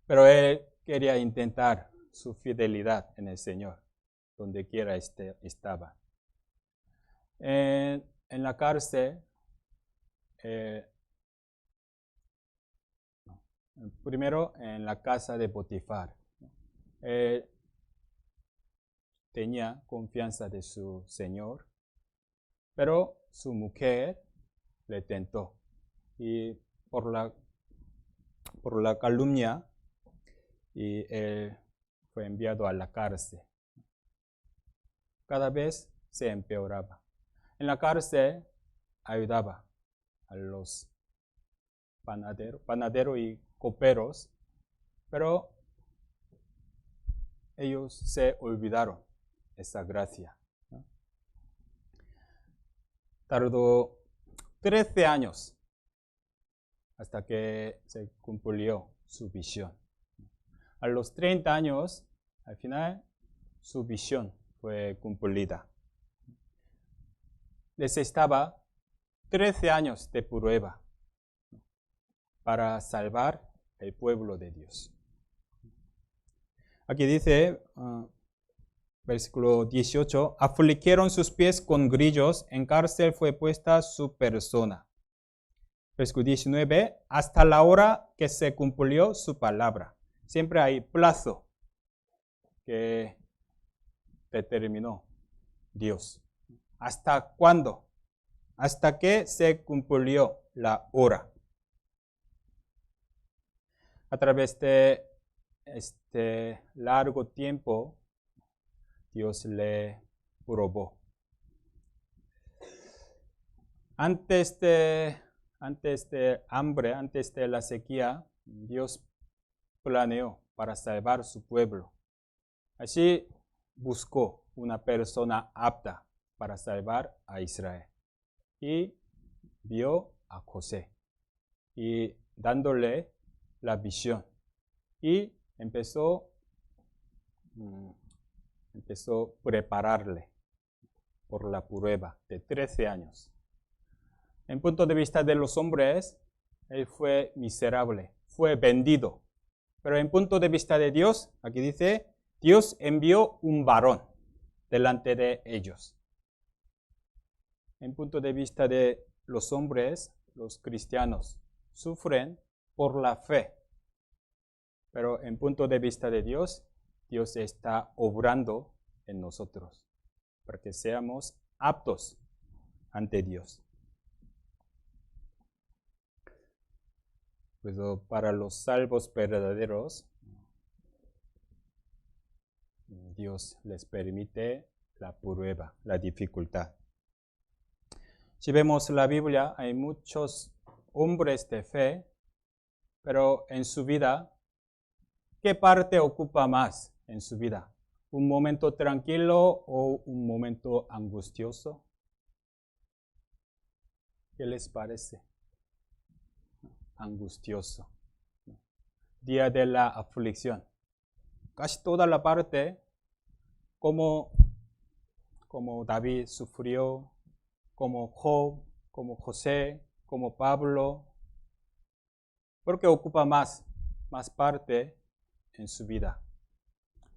Pero él quería intentar su fidelidad en el Señor, donde quiera estaba. En la cárcel, primero en la casa de Potifar, tenía confianza de su Señor, pero su mujer le tentó y por la calumnia y él fue enviado a la cárcel. Cada vez se empeoraba. En la cárcel ayudaba a los panaderos y coperos, pero ellos se olvidaron esa gracia, ¿no? Tardó 13 años hasta que se cumplió su visión. A los 30 años, al final, su visión fue cumplida. Necesitaba 13 años de prueba para salvar el pueblo de Dios. Aquí dice, versículo 18, afligieron sus pies con grillos, en cárcel fue puesta su persona. Versículo 19, hasta la hora que se cumplió su palabra. Siempre hay plazo que determinó Dios. ¿Hasta cuándo? Hasta que se cumplió la hora. A través de este largo tiempo, Dios le probó. Antes de hambre, antes de la sequía, Dios planeó para salvar su pueblo. Así buscó una persona apta para salvar a Israel. Y vio a José y dándole la visión. Y empezó a prepararle por la prueba de 13 años. En punto de vista de los hombres, él fue miserable, fue vendido. Pero en punto de vista de Dios, aquí dice, Dios envió un varón delante de ellos. En punto de vista de los hombres, los cristianos sufren por la fe. Pero en punto de vista de Dios, Dios está obrando en nosotros para que seamos aptos ante Dios. Pero para los salvos verdaderos, Dios les permite la prueba, la dificultad. Si vemos la Biblia, hay muchos hombres de fe, pero en su vida ¿Qué parte ocupa más en su vida? ¿Un momento tranquilo o un momento angustioso? ¿Qué les parece? Angustioso. Día de la aflicción. Casi toda la parte, como David sufrió, como Job, como José, como Pablo, porque ocupa más parte en su vida.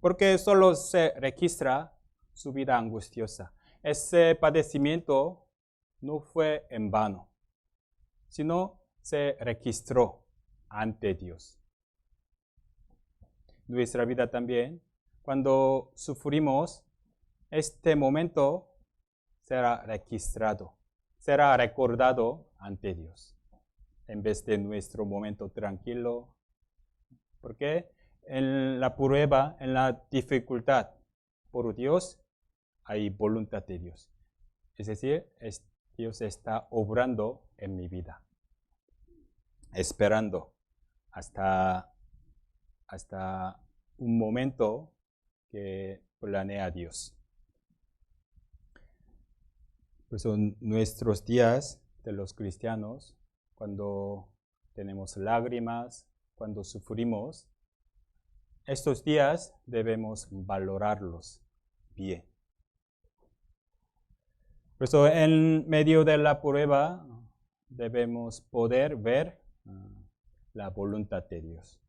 Porque solo se registra su vida angustiosa. Ese padecimiento no fue en vano, sino se registró ante Dios. Nuestra vida también, cuando sufrimos, este momento será registrado, será recordado ante Dios, en vez de nuestro momento tranquilo. Porque en la prueba, en la dificultad por Dios, hay voluntad de Dios. Es decir, Dios está obrando en mi vida, esperando hasta un momento que planea Dios. Pues son nuestros días de los cristianos, cuando tenemos lágrimas, cuando sufrimos. Estos días debemos valorarlos bien. Por eso en medio de la prueba debemos poder ver la voluntad de Dios.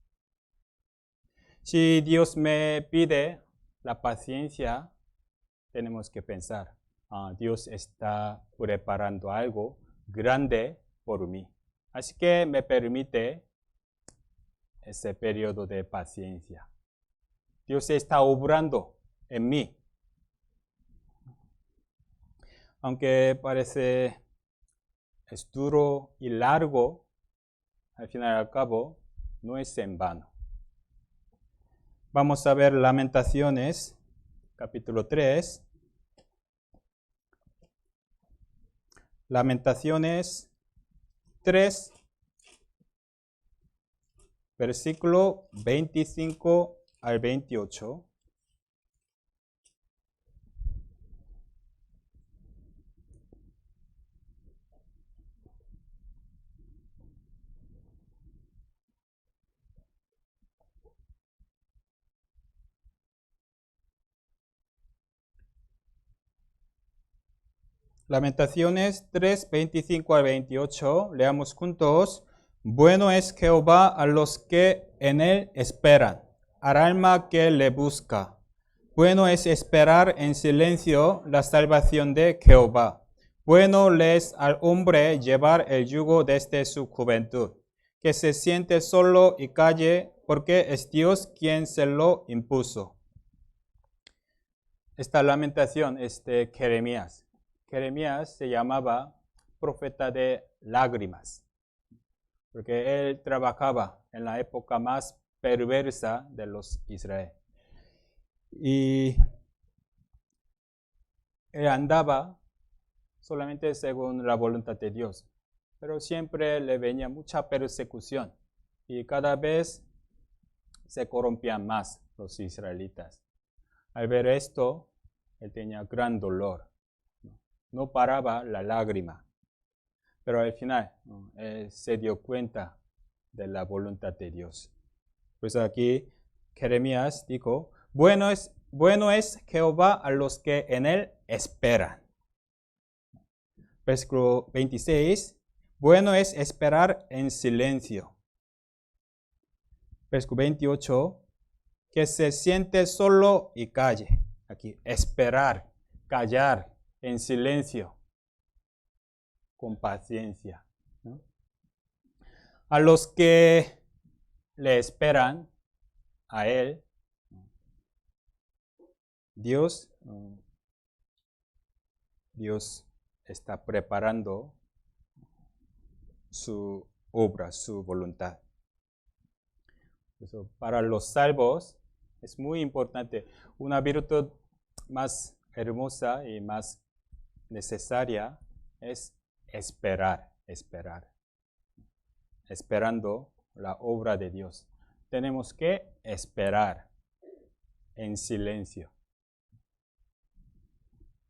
Si Dios me pide la paciencia, tenemos que pensar, Dios está preparando algo grande por mí. Así que me permite ese periodo de paciencia. Dios está obrando en mí. Aunque parece es duro y largo, al final y al cabo, no es en vano. Vamos a ver Lamentaciones, capítulo 3. Lamentaciones 3, versículo 25 al 28. Lamentaciones 3, 25 al 28. Leamos juntos. Bueno es Jehová a los que en él esperan, al alma que le busca. Bueno es esperar en silencio la salvación de Jehová. Bueno le es al hombre llevar el yugo desde su juventud, que se siente solo y calle, porque es Dios quien se lo impuso. Esta lamentación es de Jeremías. Jeremías se llamaba profeta de lágrimas, porque él trabajaba en la época más perversa de los Israel. Y él andaba solamente según la voluntad de Dios, pero siempre le venía mucha persecución y cada vez se corrompían más los israelitas. Al ver esto, él tenía gran dolor. No paraba la lágrima, pero al final se dio cuenta de la voluntad de Dios. Pues aquí Jeremías dijo, bueno es Jehová a los que en él esperan. Versículo 26, bueno es esperar en silencio. Versículo 28, que se siente solo y calle. Aquí, esperar, callar en silencio, con paciencia, ¿no? A los que le esperan a él, Dios está preparando su obra, su voluntad. Eso, para los salvos es muy importante. Una virtud más hermosa y más necesaria es esperar. Esperando la obra de Dios. tenemos que esperar en silencio.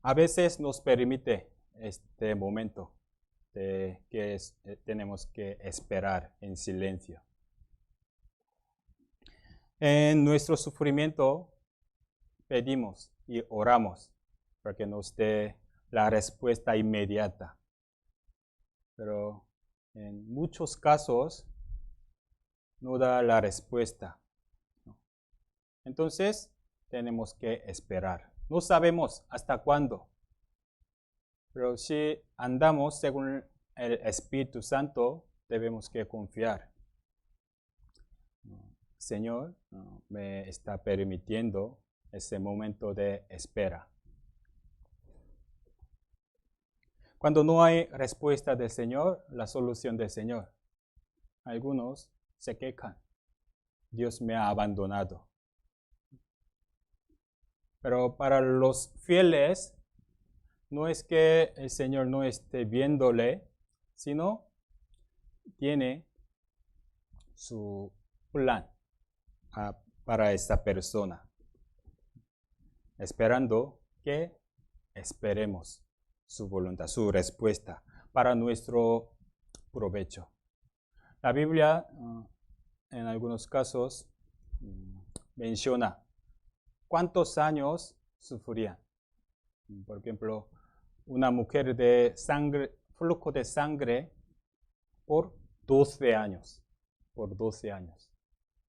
A veces nos permite este momento de que tenemos que esperar en silencio. En nuestro sufrimiento pedimos y oramos para que nos dé la respuesta inmediata. Pero en muchos casos no da la respuesta. Entonces tenemos que esperar. No sabemos hasta cuándo. Pero si andamos según el Espíritu Santo, debemos que confiar. Señor, me está permitiendo ese momento de espera. Cuando no hay respuesta del Señor, la solución del Señor, algunos se quejan. Dios me ha abandonado. Pero para los fieles, no es que el Señor no esté viéndole, sino tiene su plan para esta persona, esperando que esperemos su voluntad, su respuesta para nuestro provecho. La Biblia, en algunos casos, menciona cuántos años sufrían. Por ejemplo, una mujer de flujo de sangre por 12 años. Por 12 años.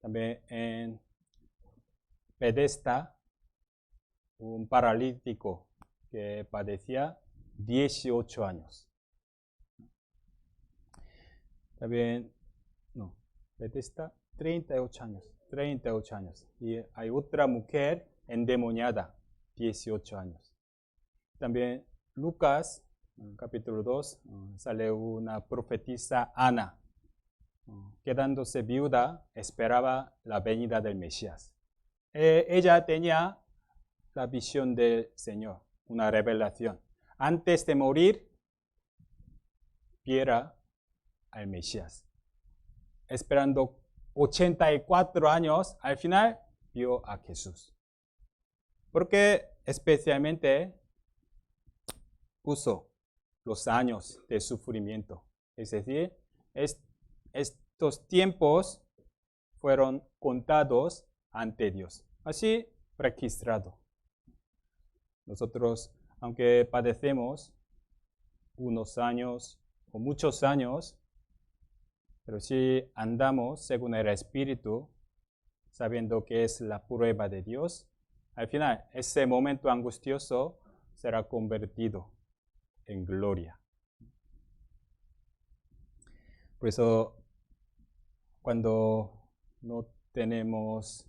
También en Bethesda, un paralítico que padecía 18 años. También, Bethesda, 38 años. 38 años. Y hay otra mujer endemoniada, 18 años. También Lucas, capítulo 2, sale una profetisa Ana, quedándose viuda, esperaba la venida del Mesías. Ella tenía la visión del Señor, una revelación. Antes de morir, viera al Mesías. Esperando 84 años, al final vio a Jesús. Porque especialmente puso los años de sufrimiento. Es decir, estos tiempos fueron contados ante Dios. Así registrado. Nosotros, aunque padecemos unos años o muchos años, pero si andamos según el Espíritu, sabiendo que es la prueba de Dios, al final ese momento angustioso será convertido en gloria. Por eso, cuando no tenemos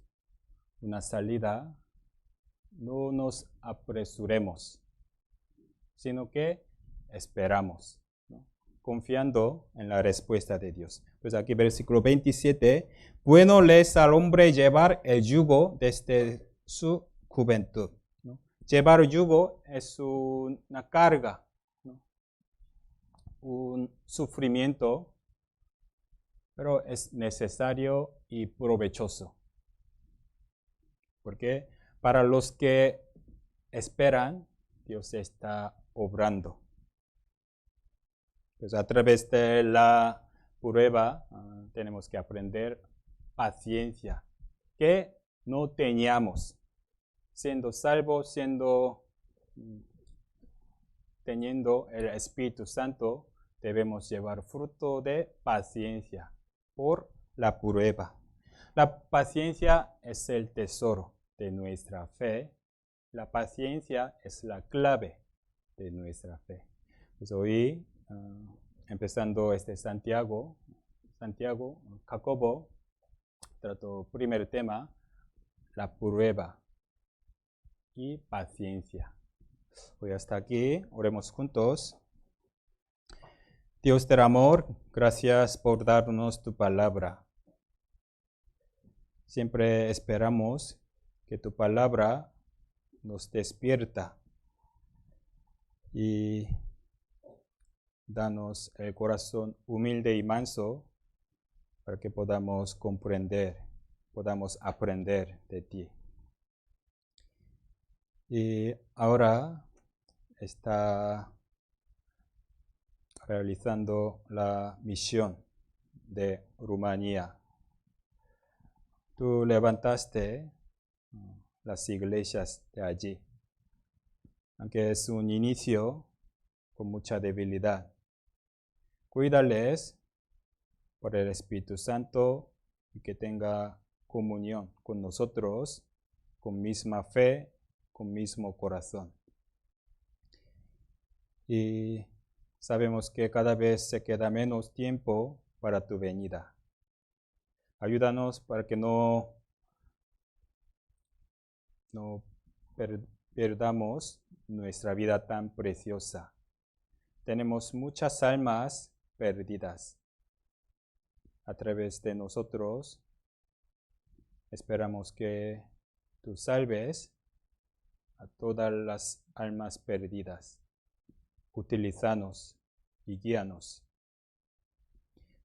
una salida, no nos apresuremos, sino que esperamos, ¿no? Confiando en la respuesta de Dios. Pues aquí versículo 27, bueno es al hombre llevar el yugo desde su juventud, ¿no? Llevar yugo es una carga, ¿no? Un sufrimiento, pero es necesario y provechoso. Porque para los que esperan, Dios está obrando. Pues a través de la prueba tenemos que aprender paciencia, que no teníamos. Siendo salvos, teniendo el Espíritu Santo, debemos llevar fruto de paciencia por la prueba. La paciencia es el tesoro de nuestra fe. La paciencia es la clave de nuestra fe. Pues hoy, empezando Santiago, Jacobo, trato primer tema, la prueba y paciencia. Hoy hasta aquí, oremos juntos. Dios del amor, gracias por darnos tu palabra. Siempre esperamos que tu palabra nos despierta y danos el corazón humilde y manso para que podamos comprender podamos aprender de ti. Y ahora está realizando la misión de Rumanía. Tú levantaste las iglesias de allí, aunque es un inicio con mucha debilidad. Cuídales por el Espíritu Santo y que tenga comunión con nosotros, con misma fe, con mismo corazón. Y sabemos que cada vez se queda menos tiempo para tu venida. Ayúdanos para que no perdamos nuestra vida tan preciosa. Tenemos muchas almas perdidas. A través de nosotros, esperamos que tú salves a todas las almas perdidas. Utilízanos y guíanos.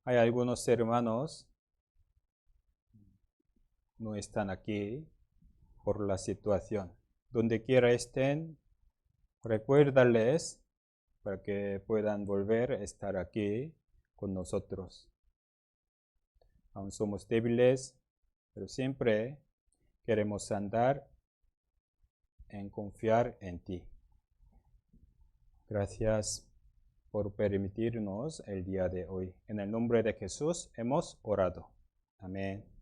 Hay algunos hermanos no están aquí por la situación. Donde quiera estén, recuérdales para que puedan volver a estar aquí con nosotros. Aún somos débiles, pero siempre queremos andar en confiar en ti. Gracias por permitirnos el día de hoy. En el nombre de Jesús hemos orado. Amén.